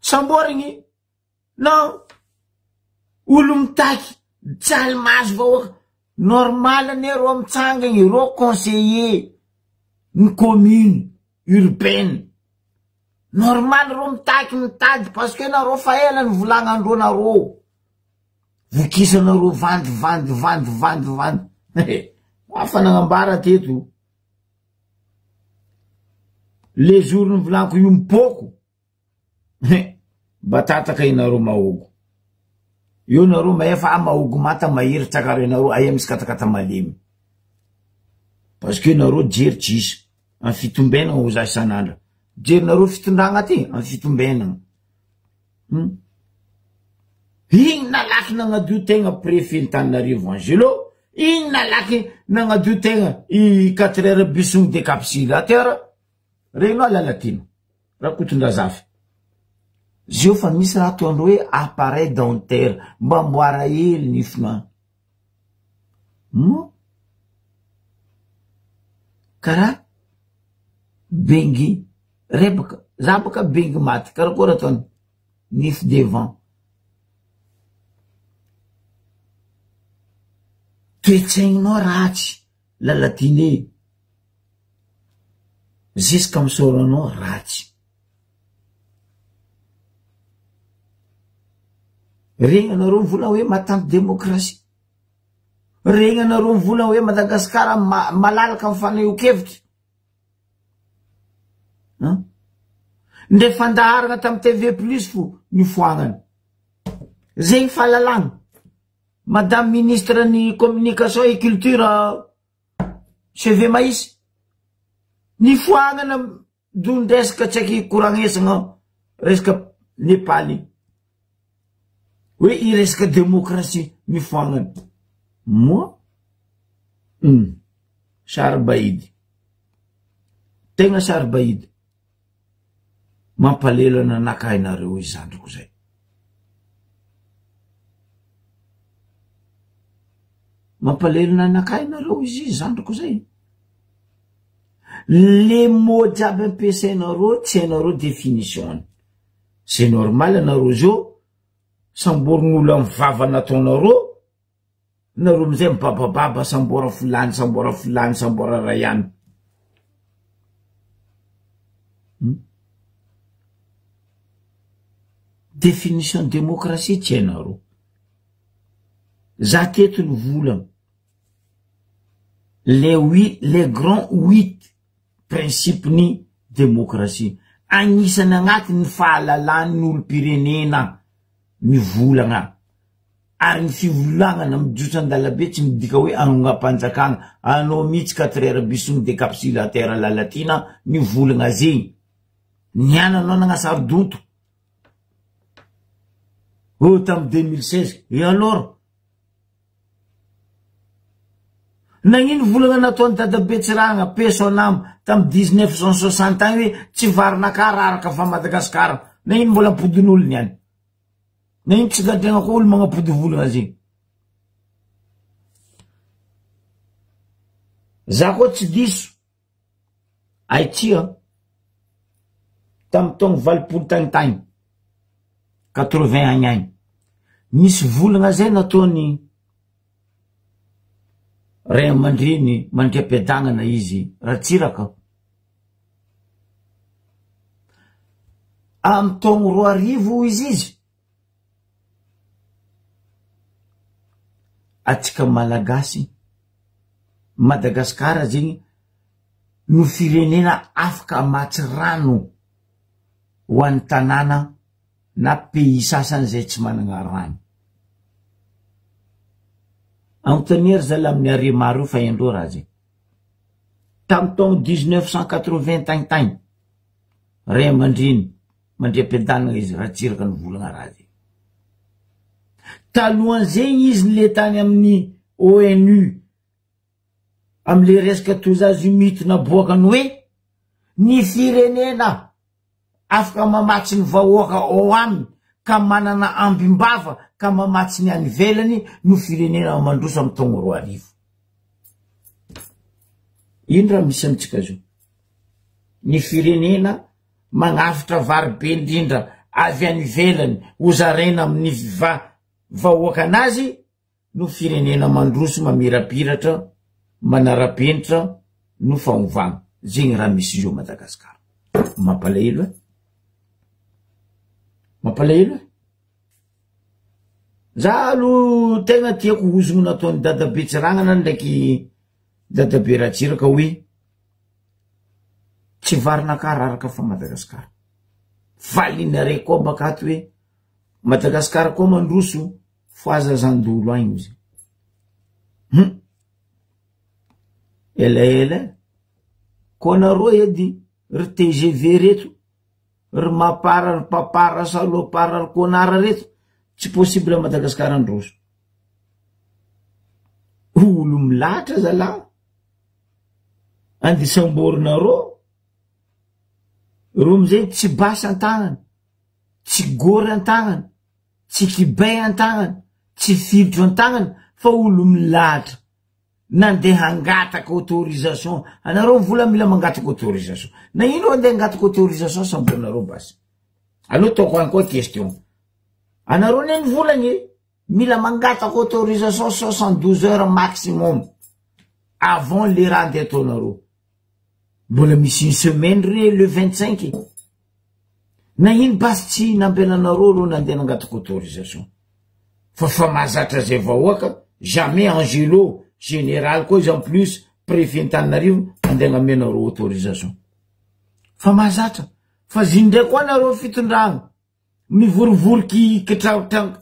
Samborigny. Non. Olo mitaky. Tsaly maso vahoaka. Normal nero mitsangagny. Ro conseiller. Ny commune. Urbaine. Normal ro mitaky mitady. Parce que naro fa ela ny volagnandro naro. Vokisanareo vandy. Afa nagnambara teto. Le jour ny volanko io mipoko. Batataka inareo mahogo. Io nareo maefa mahogo mata mahiry tsakare nareo aia misy katakata malemy. Parce que nareo jery tsisy. Amin'ny fitombenana ho za isan'andro. Jery nareo fitondragna ty amin'ny fitombenana. Igny nalaky nagnadio tegna préfet Antananarivo Angelo. Igny nalaky nagnadio tegna I 4 heures Bissongo de Capsilateur. Regno alalatino. Rakotondrazafy. Zio fa misy raha ataondreo hoe appareil dentaire. Mba mboara hely nifina. Kara bengy rebaka. Zabaka bengy maty. Karakora ataony. Nif devant. Toetsaigninao ratsy. Lalatine. Ziska misoranao ratsy. Regny anareo mivola hoe matanty demokrasia. Regny anareo mivola hoe Madagasikara malalaka mifanehoan-kevitra. Ndre fandaharana tamy TV Plus fo nifoagnany. Zegny fahalalagna. Madame ministre ny communication et culture CV Maïs. Nifoagnana dony resaka tsy aiky koragnesagna resaka Nepaly. Hoe I resaka demokrasia nifoagnana. Moi? Saribaidy. Tegna saribaidy. Mampalelo nanakainareo izandriko zay. Mampalelo nanakainareo izy zandriko zay. Les mots jiaby ampiasainareo tsy hainareo définition. c'est normal anareo zao samborin'olo amy vava nataonareo nareo amizay mibabababa sambora fulany ray ihany. Définition démocratie tsy hainareo. Za teto ny volana les grands 8 principes ni démocratie. Agnisany agnatiny fahalalan'ny olo-pirenena mivolagna. Ary ny fivolagnana mijotsan-dalabe tsy midika hoe anongampanjakana. Anao mihitsy 4 heures bisogny de capsulateur la latina ny volagna zegny. Niananao nagnasardoto. Oh, tam 2016. Et alors? Nagnino volagna nataony dadabe Tsiranga Pesonam tam 1960 agny hoe tsy varinakara araka fa Madagasikara. Nagnino mbola ampodin'olo niany? Nagnino tsy gadregna koa olo magnapody volagna zegny? Za koa tsy diso. Aitsia tam taogno 20 tagntagny 80 agny agny. Nisy volagna zay nataony Ray aman-dreny mandram-piadagnana izy Ratsiraka. Amy taogno 2000 izy. Atsika malagasy Madagasikara zegny no firenena afaka matsy rano ho an'ny tanàna na pays sasany zay tsy managna rano. Anontaniera zala amin'ny are maro fa endro raha zay. Tam taogno 1980 tagntagny Ray aman-dreny mandram-piadanana izy Ratsiraka ny volagna raha zay. Talohan zegny izy le tany amin'ny ONU amle resaka tozazy mito naboakany hoe ny firenena afaka mamatsy ny vahoaka ao aminy ka manana ambimbava ka mamatsy ny any velany no firenena mandroso amy taogno 2000. Ino raha misy amitsika zao? Ny firenena magnafitra vary be indrindra avy any velany ho zaraina amin'ny vahoaka anazy no firenena mandroso mamirapiratra manarapenitra no fagnovagna. Zegny raha misy zao Madagasikara. Mampalahelo e? Mampalahelo e? Za alo tegna tiako hozogno nataony dadabe Tsirangana ndraiky dadabe Ratsiraka hoe tsy varinakara araka fa Madagasikara. Valiny araiky koa bakato hoe Madagasikara koa mandroso foazazandolo agny izy. Ela koa nareo edy ry TGV reto ry mapara ry papara salopara ry konara reto tsy possible Madagasikara androso. Olo milatra zala andisamborinareo ro amizay tsy basy antagnany, tsy gory antagnany, tsy kibay antagnany, tsy filtro antagnany fa olo milatra nandeha hangataka autorisation. Anareo vola mila mangataka autorisation. Na ino andeha hangataka autorisation samborinareo basy? Aloha taoko any koa question. Anareo neny volagny mila mangataka autorisation 72 heures maximum avant le raha andeha ataonareo. Mbola misy une semaine re le 25. Na ino basy tsy nampelanareo ro nandeha nangataka autorisation. Fa mahazatra zay vahoaka jamais Angelo général quoi en plus préfet Antananarivo andeha amenareo autorisation. Fa mahazatra fa zindray koa nareo fitondragna mivorivoriky ketratranga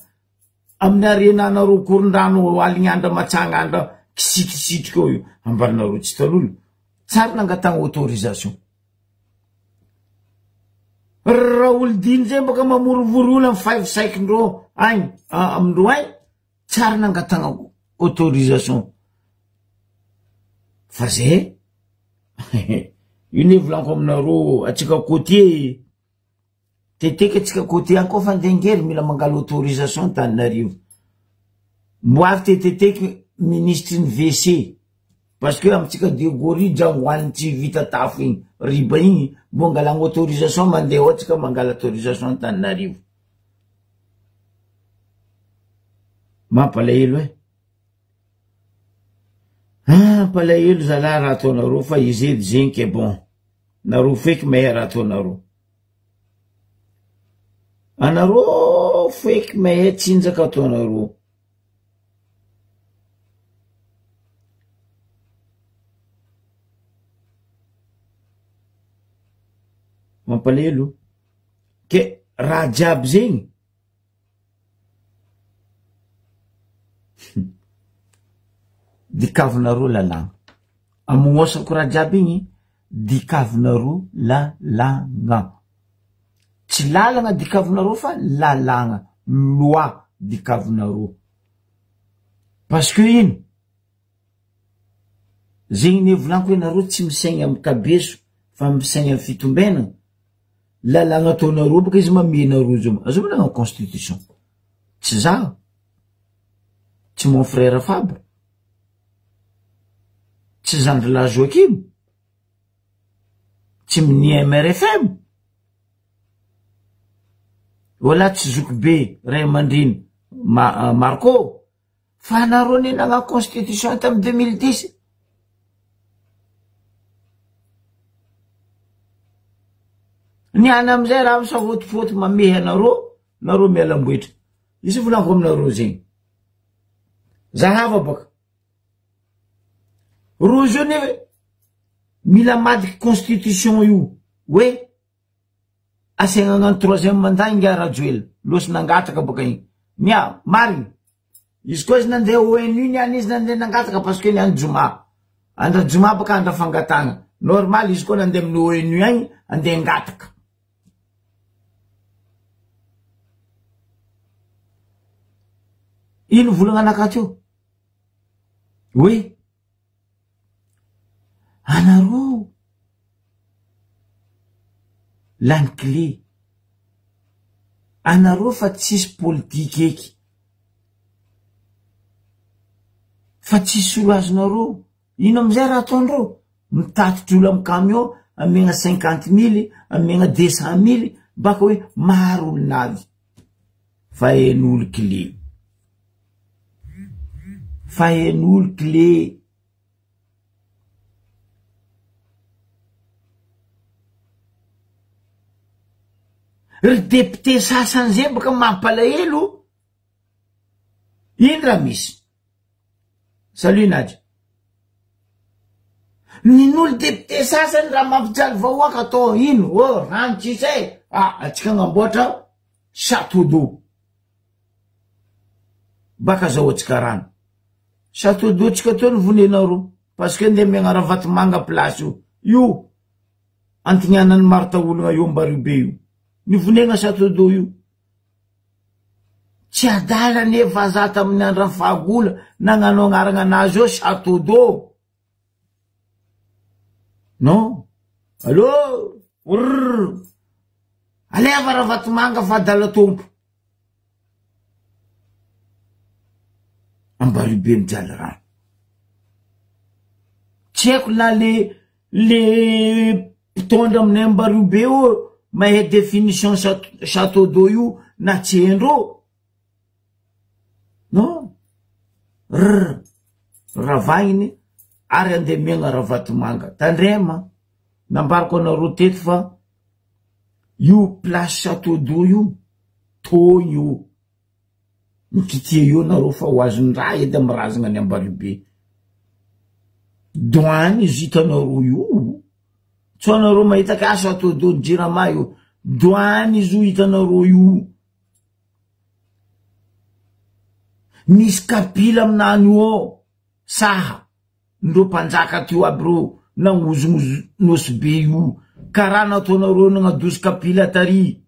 amin'ny arenanareo korondrano alignandra matsangandra kisikisitrika io ambarinareo tsy talolo tsara nangatagna autorisation. Raha olo dimy zay baka mamorivory olo amy 5 saikindreo agny amindreo agny tsara nangatagna autorisation. Fa zay io ne volaniko aminareo atsika côté teteka atsika côté any koa fandengery mila mangala autorisation Antananarivo. Mbo avy teteteky ministre ny WC parce que amitsika dégory jangoany tsy vita tafo igny riba igny mbo angalagna autorisation mandeha ohatsika mangala autorisation Antananarivo. Mampalahelo palahelo zalahy raha ataonareo fa izy edy zegny ke bon nareo feky mahay raha ataonareo. Anareo feky mahay tsinjaka ataonareo. Mampalahelo ke raha jiaby zegny dikavinareo lalagna amognosako raha jiaby igny dikavinareo lalagna tsy lalagna dikavinareo fa lalagna loi dikavinareo parce que ino zegny ne volaniko hoe nareo tsy misaigny amy kabeso fa misaigny amy fitombena lalagna ataonareo baka izy mamenareo zao azo managna constitution tsy zaho tsy mon frère Fabre tsy zandry la Joakim tsy mini MRFM wala tsy zoky be ray aman-dreny Marco fa nareo nenagna constitution tamy 2010 niana amizay raha misavotifoty mamehy nareo mialamboetra izy volaniko aminareo zegny zahava baka rojo nefa mila madiky constitution io hoe asaigna agnano 3e mandat ingara joel losy nangataka baka igny nia marigny izy koa izy nandeha ONU niany izy nandeha nangataka parce que niany andra juma baka andra fangatagna normal izy koa nandeha amin'ny ONU agny andeha ngataka. Ino volagna anakaty io oui anareo lany clé anareo fa tsisy politique eky fa tsisy olo azonareo ino amizay raha ataonareo mitatitry olo amy camion amegna 50 000 amegna 200 000 baka hoe maro olonavy fa en'olo clé fa en'olo clé ry député sasany zay baka mampalahelo ino raha misy salut Nadja nin'olo député sasany raha mampijaly vahoaka atao ino rano tsisay atsika agnamboatra château d'eau baka zao atsika rano château d'eau tsika tao nivonenareo parce que nde miagnara vatomanga place io antignanany marta ologna io Mbaribe io nivonegna château d'eau io tsy adala ne vazaha tamin'ny andra fahagola nagnano agnaragna anazy eo château d'eau non allo aleva raha vatomanga fa adala tompo Mbaribe mijaly rano tsy haiko na le mpitondra aminay Mbaribe io mahay définition château d'eau io na tsy haindreo non ravagny ary andeha miagna raha vatomanga tandrema nambarako anareo teto fa io place château d'eau io to io mikitia io nareo fa ho azony raha edy amy razagna ny Mbaribe douane izy hitanareo io tsy anareo mahita ka château d'eau ny Jirama io douane izy io hitanareo io misy kapila aminany io saha ndreo mpanjaka teo aby reo nangozongoznosy be io karaha nataonareo nagnadozy kapila tary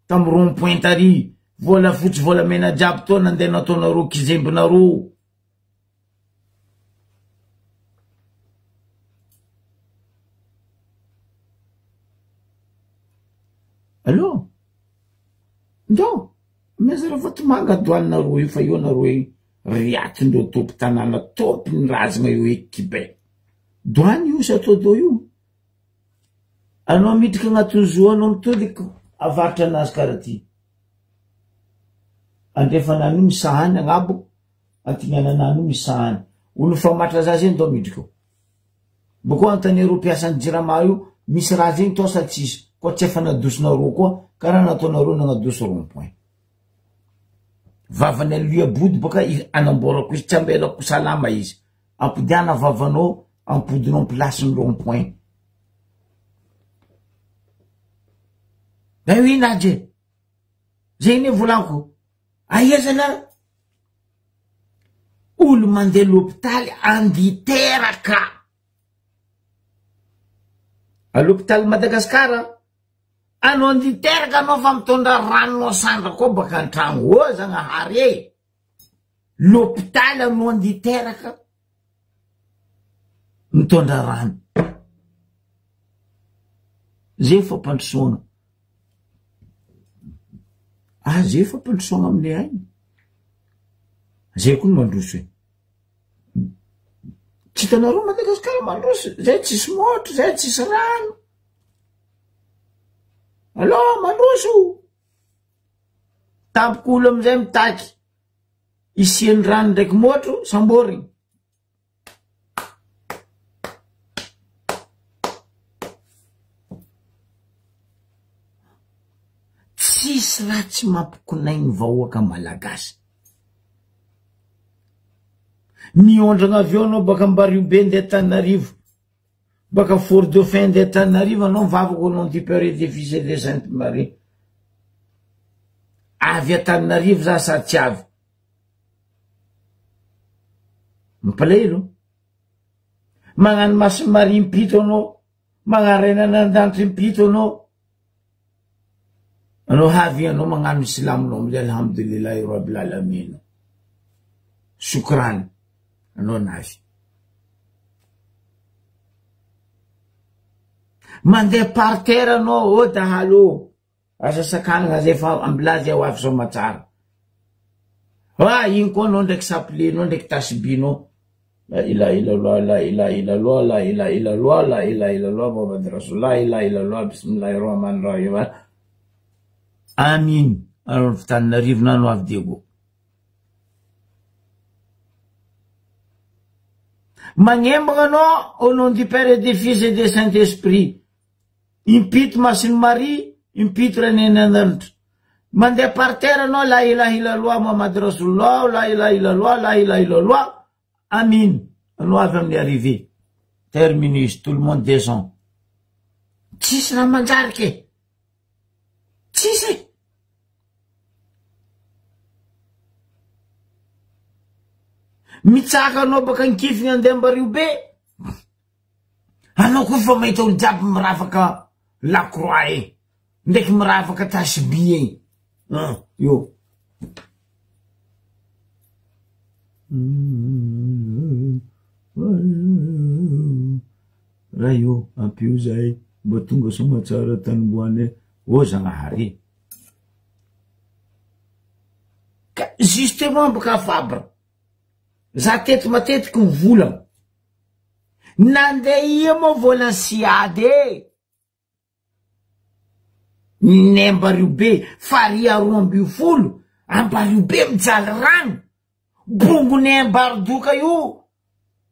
tamy rond point tary vola fotsy vola mena jiaby to nandeha nataonareo kizembinareo allo non mezara vatomanga doaninareo io fa io nareo riatindreo tompo tanàna tompiny razana io hoe Québec. Doany io sa todo io. Anao mitrika agnatin'ny zo anao mitodiko avaritra anazy karaha ty. Andrefanany io misahany agnabo, antignananany io misahany. Olo fa matra zazy eny tao mitrika. Boko antanero piasan'ny jirama io, misy raha zegny tao sa tsisy, koa tsy efa nadosonareo koa, karaha nataonareo nagnadoso rond-point. Vavany aluia body boka anamborako izy, tsy ambelako salama izy. Ampodiana vavanao, ampodinao place-ny rond-point. Ben oui, Nadje. Zegny volanko. Aiazana. Olo mandeha l'hôpital anditeraka. A l'hôpital Madagasikara. Anao anditeraka anao fa mitondra ranonao sandra koa baka antragno. O Zagnahary e. L'hôpital anao anditeraka. Mitondra rano. Zay fa pandrosoana. Zay fa pandrosoana aminay agny. Zay koa mandroso e. Tsy hitanareo Madagasikara mandroso. Zay tsisy motro, zay tsisy rano. Alors mandroso. Tampok'olo amizay mitaky. Isiany rano ndraiky motro, samborigny. Tsisy raha tsy mampikonainy vahoaka malagasy. Miondragna avion anao baka Mbaribe ndeha Antananarivo. Baka Fort Dauphin ndeha Antananarivo anao mivavaka au nom du Père et du Fils et de Sainte Marie. Avy Antananarivo za sa tsy avy. Mipalahelo. Magnano Maso Marie impito anao. Magnano Renan'Andantry impito anao. Anao havy anao magnano Islamonao amizay alhamdulillahi rabbil alamin. Shukran. Anao navy. Mandeha par terre anao, o dahalo. Asa sakanagna zay fa ambilazy ao avy somatsara. Igny koa anao ndraiky sapilenao ndraiky tasibinao. La ilaha illallah, la ilaha illallah, la ilaha illallah, la ilaha illallah, Muhammad Rasulullah, la ilaha illallah, bismillahir rahmanir rahim. Amin. Alors Antananarivo nano avy Diego. Magnembagna anao au nom du Père et du Fils et du Saint-Esprit. Impito Masiny Marie, impito Renan'Andantry. Mandeha par terre anao, la ilaha illallah, Muhammad Rasulullah, la ilaha illallah, la ilaha illallah. Amin. Anao avy amin'ny arrivé. Terminus, tout le monde descend. Tsisy raha manjary ke. Tsisy. Mitsaka anao baka ankifigny andeha Mbaribe. Anao koa fa mahita olo jiaby miravaka Lacroix e. Ndraiky miravaka Tasby e. Yo. Raha io ampio zay mba tonga somatsara tanimboany. O Zagnahary. Justement baka Fabre. Za teto matetiky mivolagna. Nandeha ia moa volany siady. Ne Mbaribe fary 12. Mbaribe mijaly rano. Bongone Mbaridoka io.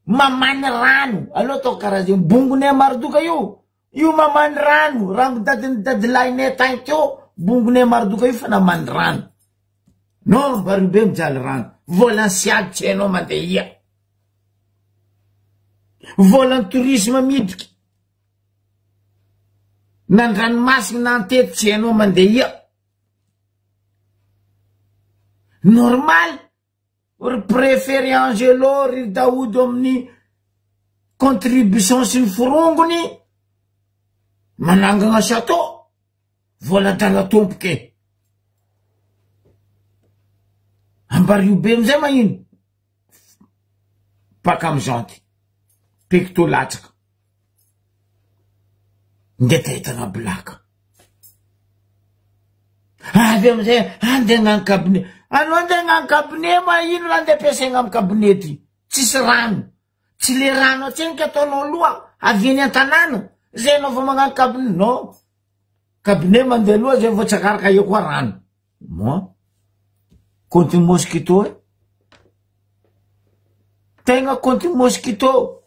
Mamany rano. Aloha tao karaha zegny. Bongone Mbaridoka io. Io mamany rano. Rango dadilahinay tagny teo. Bongone Mbaridoka io fa namany rano. No Mbaribe mijaly rano. Volany siady tsy hainao mandeha ia. Volany tourisme midriky. Nandranomasina nantety tsy hainao mandeha ia. Normal. Ry préféré Angelo, ry Daoud amin'ny contribution sy ny forongony. Manangana chateau. Vola-dala tompoke. Mbaribe amizay magnino? Pakamizanty. Pekto latsaka. Ndetahitana blaka. Avy amizay andeha hagnano cabinet. Ano andeha amin'ny kabinet ma ino la andeha ampiasaigna amin'ny kabinety? Tsisy rano. Tsy le rano atsenika ataonao loha, avy eny an-tanàna. Zay anao vao magnano kabinet. Non. Kabinet mandeha loha zay vao tsakaraka eo koa rano. Moi. Compte mosquito. Tegna compte mosquito.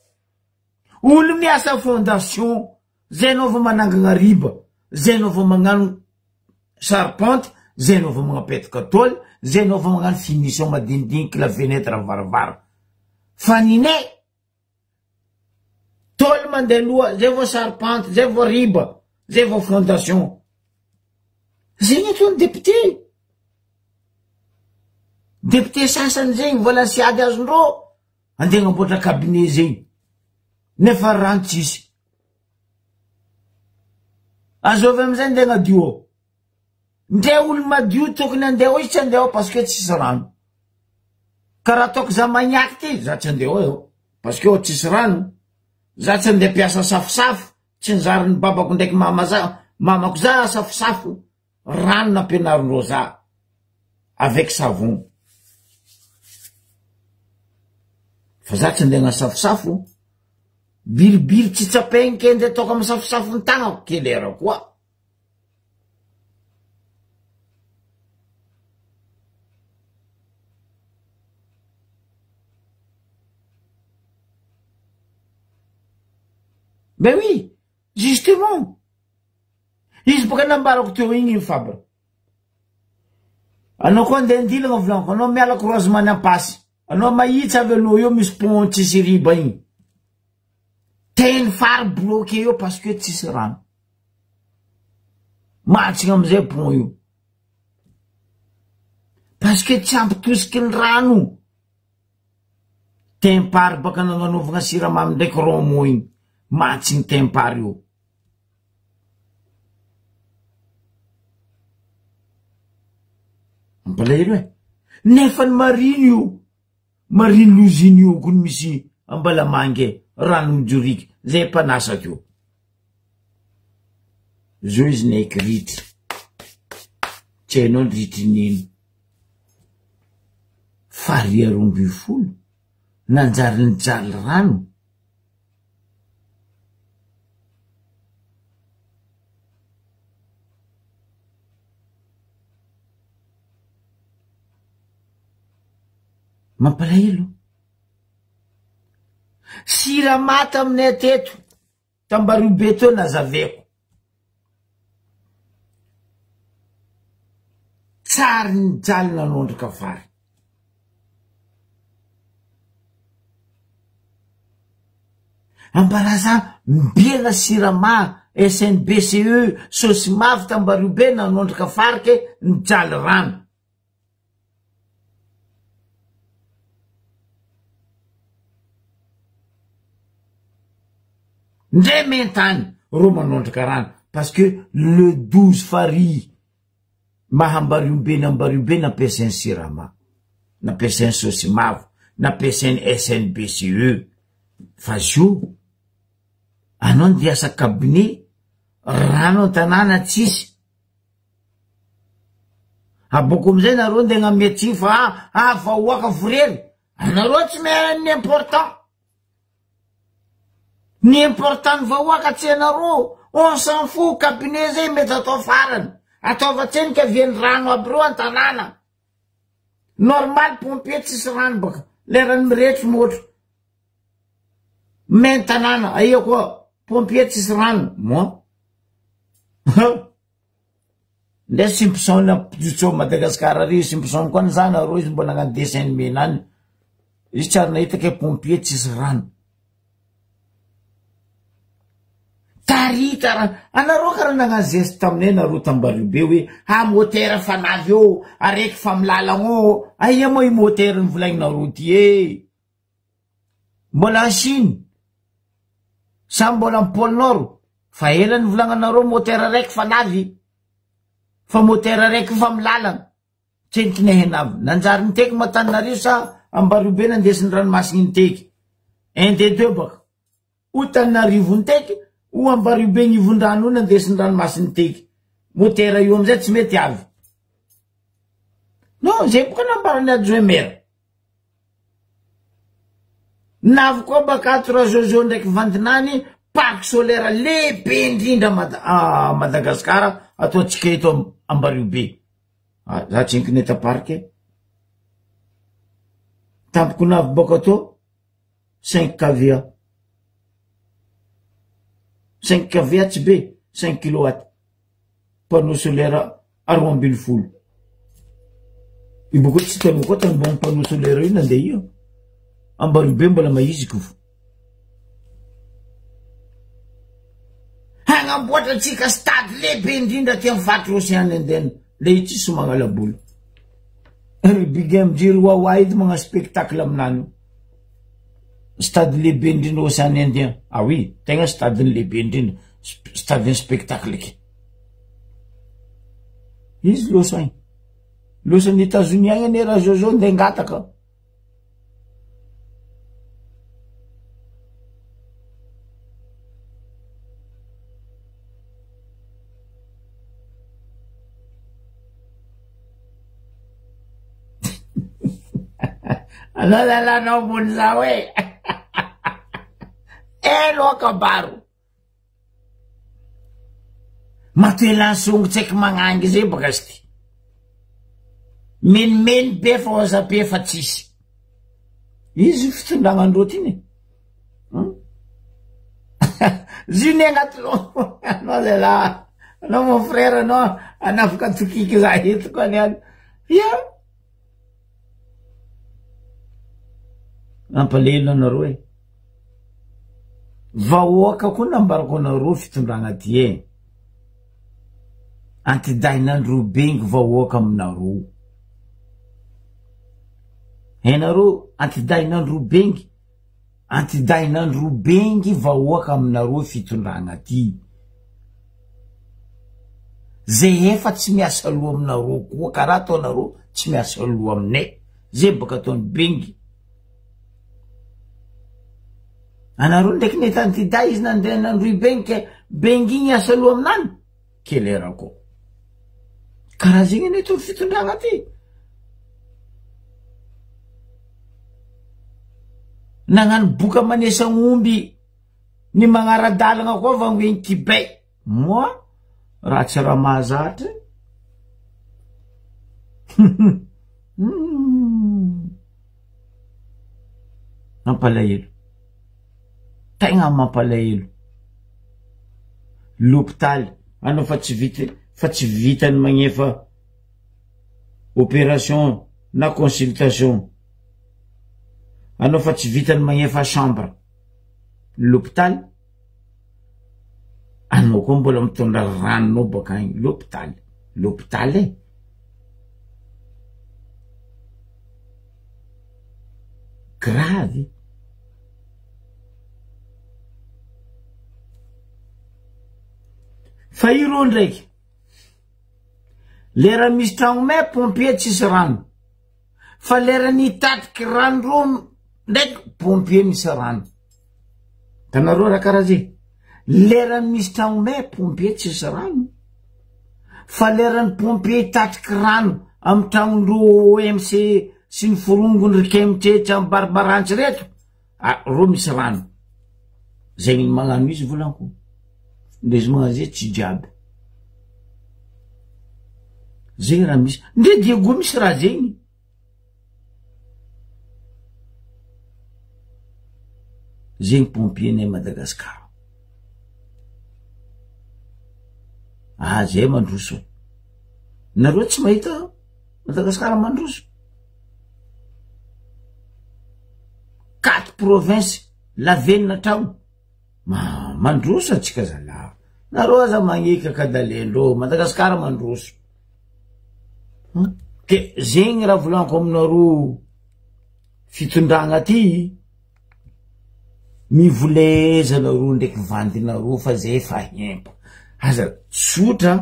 Olo miasa fondation. Zay anao vao manangana riba. Zay anao vao magnano charpente. Zay anao vao magnapetaka tôle. Zay anao vao magnano finition madinidinika la fenêtre varavara. Fa ninay tôle mandeha loha, zay vao charpente, zay vao riba, zay vao fondation. Zay ny atao ny député. Député sasany zegny vola sy ady azondrô andeha agnamboatra cabinet zegny. Nefa rano tsisy. Azovy amizay andeha agnadio. Ndray olo madio tokony andeha ao izy tsy andeha ao parce que tsisy rano. Karaha ataoko za magnaky ty, za tsy andeha ao parce que tsisy rano. Za tsy andeha piasa safosafo, tsy nizarin'ny babako ndraiky mamako za safosafo. Rano nampianarindrô za avec savon. Fa za tsy andeha agnano safosafo. Biribiri tsy tsapegny ke andeha ataoko amin'ny safosafo ny tagnako kelera koa. Ben oui, justement. Izy boka nambarako teo igny Fabra. Anao koa andeha andilagna volaniko, anao miala croisement ampasy. Anao mahitsy avy aloha eo misy pont tsisy riba igny. Teny fary bloqué eo parce que tsisy rano. Matsigna amizay pont io. Parce que tsy ampitosiky ny rano. Tempary baka nagnanovagna siramamy ndraiky romo igny. Matsigny tempary io. Ampalahelo e. Nefa ny mariny io. Mariny l'usine io kony misy Ambalamange rano mijoriky. Zay mpanasaka io. Zo izy naiky ritry. Tsy hainao ny ritry nino. Fary 12 nanjary nijaly rano. Mampalahelo. Siramata aminay teto. Tambarobe teo nazaveko. Tsary nijaly nanondraka fary. Ambaraza mbiena sirama SNBCE Sosimavy Tambarobe nanondraka fary ke nijaly rano. Ndray mentany ro manondraka rano parce que le 12 fary Mahambariobe Nambariobe nampiasainy sirama, nampiasainy Sosimavy, nampiasainy SNBCE. Fa zio anao ndiasa cabinet rano an-tanàna tsisy. Aboko amizay nareo ndeha gnametsy fa vahoaka vorery. Anareo tsy mahay ny important. Ny important ny vahoaka tsy anareo. On s'en fout, cabinet zay mety atao farany. Ataova tsenika vieny rano aby reo an-tanàna. Normal pompier tsisy rano baka. Lerany miretry motro. Men tanàna, aia koa pompier tsisy rano. Moi. Ndray Simpson na pijotso Madagasikara ary Simpson koa nizana ro izy mbola nagnano dessin animé nany. Izy tsara nahita ke pompier tsisy rano. Tarita rano. Anareo karaha nagnano zeste taminay nareo Tambarobe hoe motera fanavy eo, araiky famlalagno. Aia moa i motera ny volagninareo ty e. Mbola en Chine. Sa mbola amin'ny pôle Nord. Fa ela ny volagnanareo motera araiky fanavy. Fa motera araiky famlalagna. Tsy kinay henavy. Nanjary niteky Matananarivo sa Ambarobe nandesiny ranomasiny niteky. Un des deux baka. Ou Tananarivo niteky, ou Ambarobe nivondrano nandesiny ranomasiny niteky. Motera io amizay tsy mety avy. non zay boka nambarany adjoemera navy koa bakatora Jojo ndraiky Vandinany parc solaire lehibe indrindra Madagasikara ataotsika eto Ambaribe za tsinkineta parc tampoko navy boka to 5 kVA 5 kVA tsy be 5 kW panneau solaire 12 iboko tsy tano koa tany bon panneau solaire io nandeha io Ambaribe mbola maiziko fo hagnamboatra tsika stade lehibe indrindra ty amin'ny vatry Océan Indien le io tsisy magnalaboly ry big amjiry wawaid magna spectacle aminany stade lehibe indrindra Océan Indien oui tegna stade lehibe indrindra stade spectacle ke izy losan'ny États-Unis agny ane raha Jojo nde ngataka Alalanao mony zao loka baro matoelan'ny songo tsaiky magnangy zay baka sty menimeny be fa ozabe fa tsisy izy fitondragnandro ty ne zune agnaty lo anao lelah anao mon frère anao anafaka tokiky za hitiko aniany ia ampalelo anareo vahoaka koa nambarako anareo fitondragna ty antidainandro bengy vahoaka aminareo henareo antidainandro bengy vahoaka aminareo fitondragna ty zay efa tsy miasa loha aminareo koa karaha ataonareo tsy miasa loha aminay zay baka ataony bengy anareo ndraiky nety antiday izy nandeha nandroy bengy ke bengy igny asa loha aminany kelera koa karaha zegny nety ny fitondragna ty nagnano boka manesa ng'omby ny magnaradalagna koa vangoeny Tibet moi raha tsy raha mahazatra mampalahelo tegna mampalahelo l'hôpital anao fa tsy vitany magnefa opération na consultation anao fa tsy vitany magnefa chambre l'hôpital anao koa mbola mitondra ranonao baka agny l'hôpital grave fa iro ndraiky lera misy tragnonay pompier tsisy rano fa lera nitatriky rano ro ndraiky pompier misy rano tanareo raha karaha zay lera misy tragnonay pompier tsisy rano fa lera ny pompier hitatriky rano amy tragnondro OMC sy ny forongony ry kemitrehitra amy baribarantsy reto ro misy rano zay ny magnano izy volanko ndrezy magnano zay tsy jiaby zay raha misy ndre diego misy raha zegny zegny pompier nay Madagasikara zay mandroso nareo tsy mahita Madagasikara mandroso 4 province lavenina tragno mandroso atsika zala nareo aza magneka kadalendro Madagasikara mandroso ke zegny raha volanko aminareo fitondragna ty mivoleza nareo ndraiky vandinareo fa zay fa hempa aza tsotra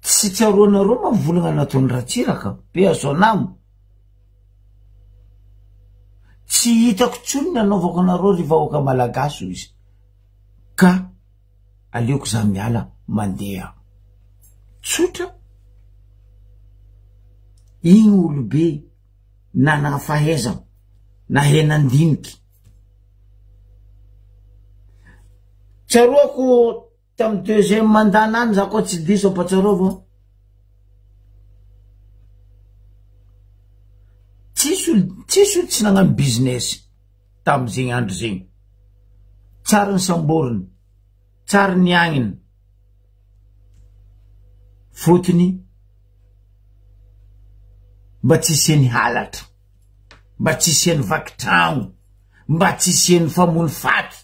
tsy tsaroanareo mavolagna nataony ratsiraka pe asonamo tsy hitako tsony ny anaovako anareo ry vahoaka malagasy izy ka aleoko za miala mandeha tsotra igny olobe nanagna fahaizana na henandiniky. Tsaroako tamy deuxième mandat nany za koa tsy diso ampatsarova. Tsisy olo tsy nagnano business tamy zegny andro zegny. Tsara ny samboriny, tsara ny agniny. Fotony mba tsy isiany halatra, mba tsy isiany vakitragno, mba tsy isiany famono faty.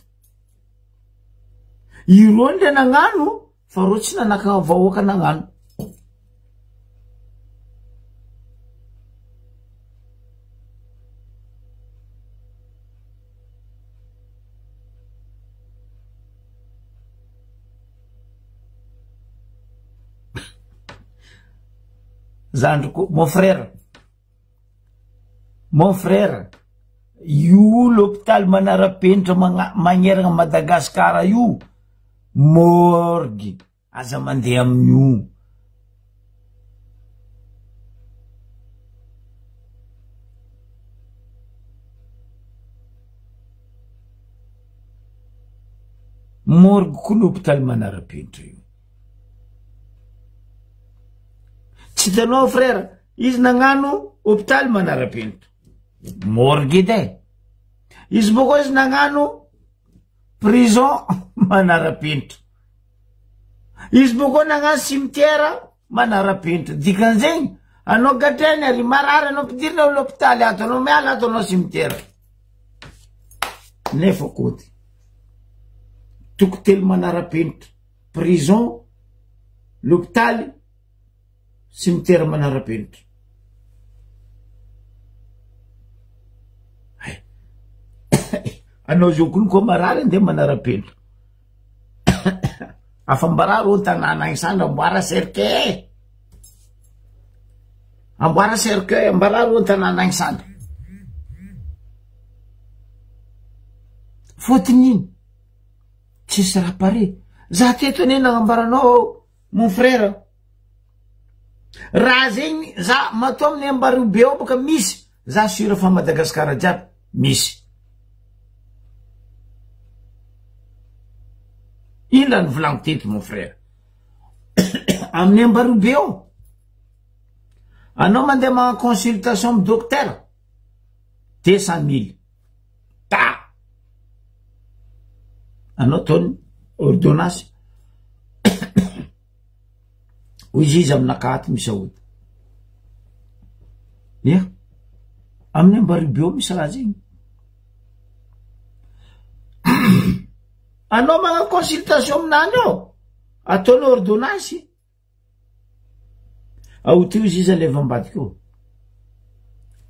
Iro ndre nagnano fa ro tsy nanaka vahoaka nagnano. Zandriko, mon frère, io l'hôpital manarapenitra magneragna Madagasikara io, morgue, aza mandeha amin'io. Morgue koa l'hôpital manarapenitra io. Tsy tanao frère, izy nagnano hôpital manarapenitra, morgue edy. Izy boko izy nagnano prison manarapenitra. Izy boko nagnano cimetière manarapenitra. Dikan'izegny, anao gadrainy ary marary anao pidirina l'hôpital ato, anao miala ato anao cimetière. Nefa koty. Tokotelo manarapenitra, prison, l'hôpital, cimetière manarapenitra. Anao zio koa koa marary nde manarapenitra. Afambarary olo tanàna agny sandra amboara cercueil. Amboara cercueil, ambarary olo tanàna agny sandra. Fotony iny, tsisy raha pare. Za teto ane nagnambaranao, mon frère. Raha zegny, za mato amin'ny ambaro be ao baka misy. Za sura fa Madagasikara jiaby, misy. Ila ny volagno teto, mon frère. Amin'ny ambaro be ao. Anao mandeha ma consultation amin'ny docteur, 200 000. Ta! Anao tony ordonnance. Hoy izy aminaka ato misy aody. Ia, amin'ny ambaro be ao misy raha zegny. Anao mga consultation aminany ao, ataonao ordonnance. Ao teo izy aleva ambadika eo.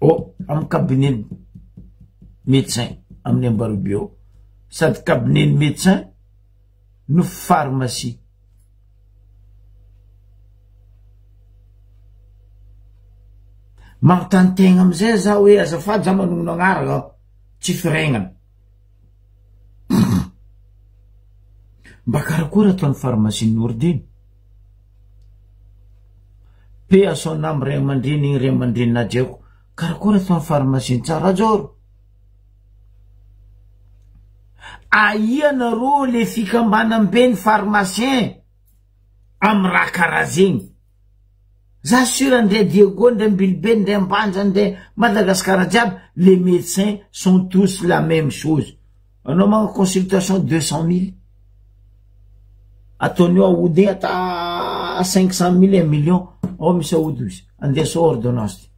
Oh, amin'ny cabinet médecin, amin'ny ambaro be ao. Sady cabinet médecin no pharmacie. Magnotantegna amizay za hoe azafady za manogno agnaraka tsy firegnana. Mba karakory ataon'ny pharmacie Nordine. Pe à son âme ray aman-dreny, ray aman-dreny nadraiko. Karakory ataon'ny pharmacie tsara joro. Aia nareo le fikambanam-ben'ny pharmacien amy raha karaha zegny. Za sûr ndre Diego, ndre Mbilibe, ndre Mbanja, ndre Madagasikara jiaby, les médecins sont tous la même chose. Anao mga consultation 200 000. Ataonio aody ata 500 000, 1 million, ao misy aody izy. Andeso ordonnance.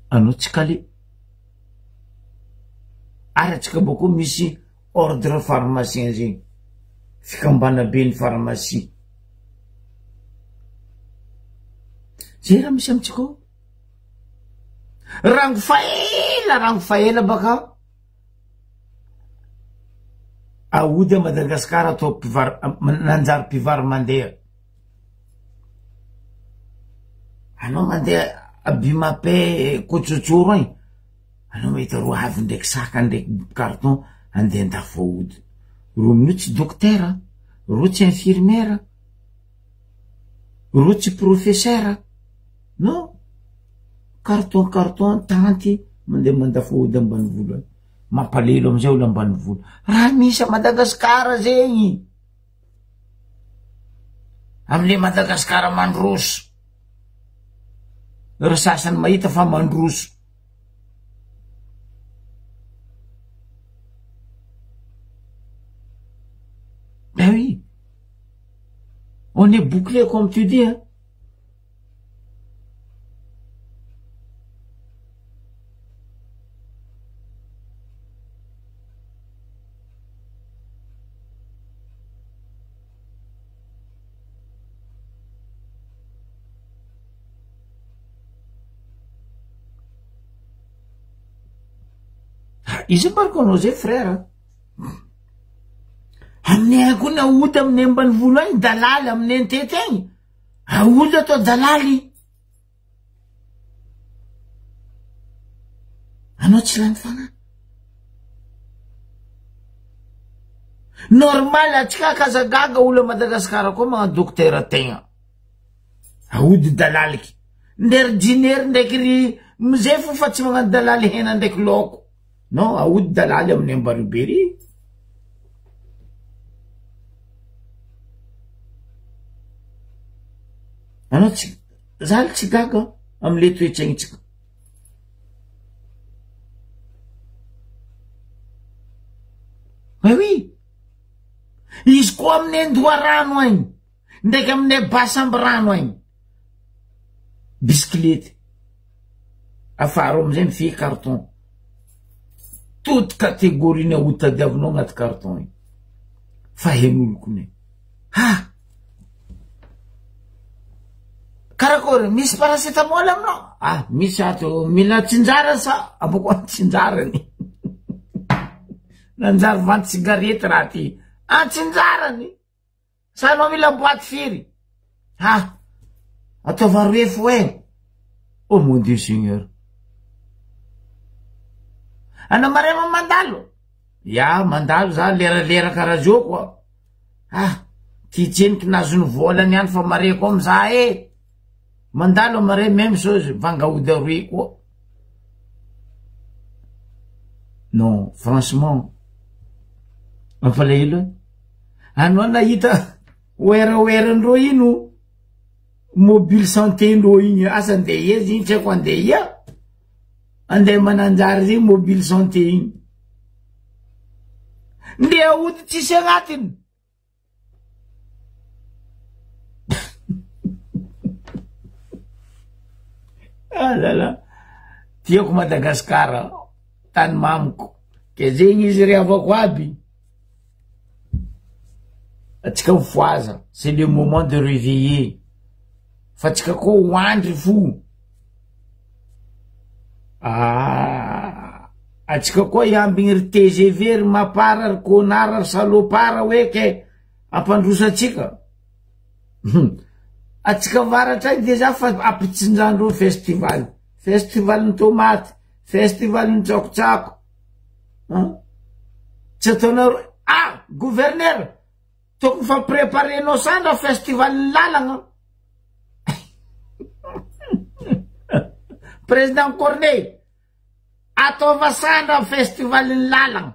Anao tsy kale. Aratsika boko misy ordre pharmacien zegny. Fikambana be ny pharmacie. Zay raha misy amitsika ao. Rango faela baka. Aody a Madagasikara atao nanjary mpivary mandeha. Anao mandeha abimape kotsotsoro agny. Anao mahita roa avy ndraiky saka ndraiky carton andeha andafo aody. Ro amin'io tsy docteur, ro tsy infirmière, ro tsy professeur. Non, carton tanty mandeha mandafody ambany volo any mampalelo amizay olo ambany volo raha misy a Madagasikara zegny amle Madagasikara mandroso ry sasany mahita fa mandroso ben oui on est bouclé comme tu dis hein. Izy mbariko anao zay frère aminay koa naody aminay ambany volo any dalaly aminay antety agny aolo atao dalaly anao tsy lany fana normal atsika kazagaga olo a Madagasikara koa mga dokotera tegna aody dalaliky ndery jinery ndraiky ry mizay fa tsy magnano dalaly hena ndraiky loko non aody dalaly aminay Ambanibery anao tsy zaly tsy gaga amle toetraignitsika oui izy koa aminay Andoharano agny ndraiky aminay Basamborano agny bisikilety afaro amizay mifehy carton toute catégorie na hotadiavinao agnaty carton igny fa hen'oloko ne karakory misy paracetamol aminao misy ato mila tsinjara sa aboko tsinjarany nanjary vanty cigarette raha ty tsinjarany sa anao mila boîte firy ataova roe foin oh mon Dieu Seigneur anao marema mandalo ya mandalo za leralera karaha zao koa ty tseniky nazony volany any fa mare koa amizah mandalo mare même chose vangaody aroe koa non franchement mampalahelo anao nahita oeraoerandreo ino mobile santé ndreo igny asa andeha ia zigny tsy haiko andeha ia andeha mananjary zigny mobile santé igny ndeha ody tsisy agnatiny lala tiako Madagasikara tany mamiko ke zegny izy riavako aby atsika mifoaza c'est le moment de réveiller fa tsika koa hoandry fo atsika koa iambigny ry TGV ry mapara ry konara ry salopara hoe ke ampandrosa atsika atsika varatra agny deja fa ampitsinjandreo festival ny tomaty festival ny tsakotsako tsy ataonaro gouverneur tokony fa préparenao sandra festival ny lalagna président Corneille ataova sandra festival ny lalagna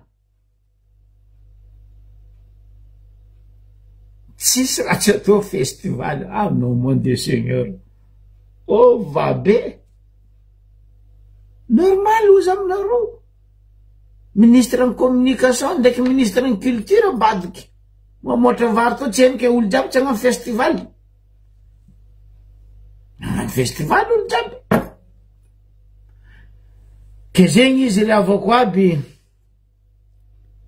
tsisy raha tsy atao festival non mon Dieu Seigneur va be normal ozy aminareo ministre ny communication ndraiky ministre ny culture badiky mamoatra vary to tsy henike olo jiaby tsy hagnano festival nagnano festival olo jiaby ke zegny izy le avako aby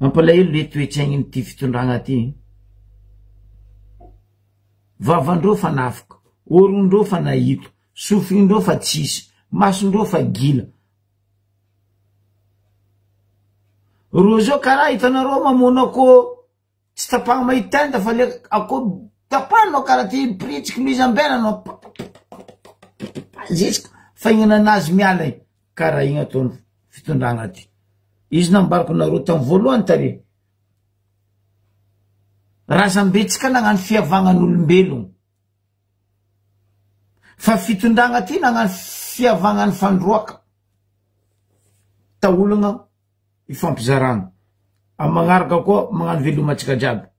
mampalahelo le toetraigniny ty fitondragna ty vavandreo fa nafika orondreo fa nahito sofindreo fa tsisy masondreo fa gila ro zao karaha hitanareo mamonako tsy tapagna mahitenda fa le ako tapahinao karaha ty pritsiky mizambena anao zesika fahignana anazy miala karaha igny ataony fitondragna ty izy nambariko nareo tamy voalohany tare razambetsika nagnano fihavangan'olombelogno fa fitondragna ty nagnano fiavagnany fandroaka taolagna ifampizaragna. Am magnaraka koa magnano velomatsika jiaby.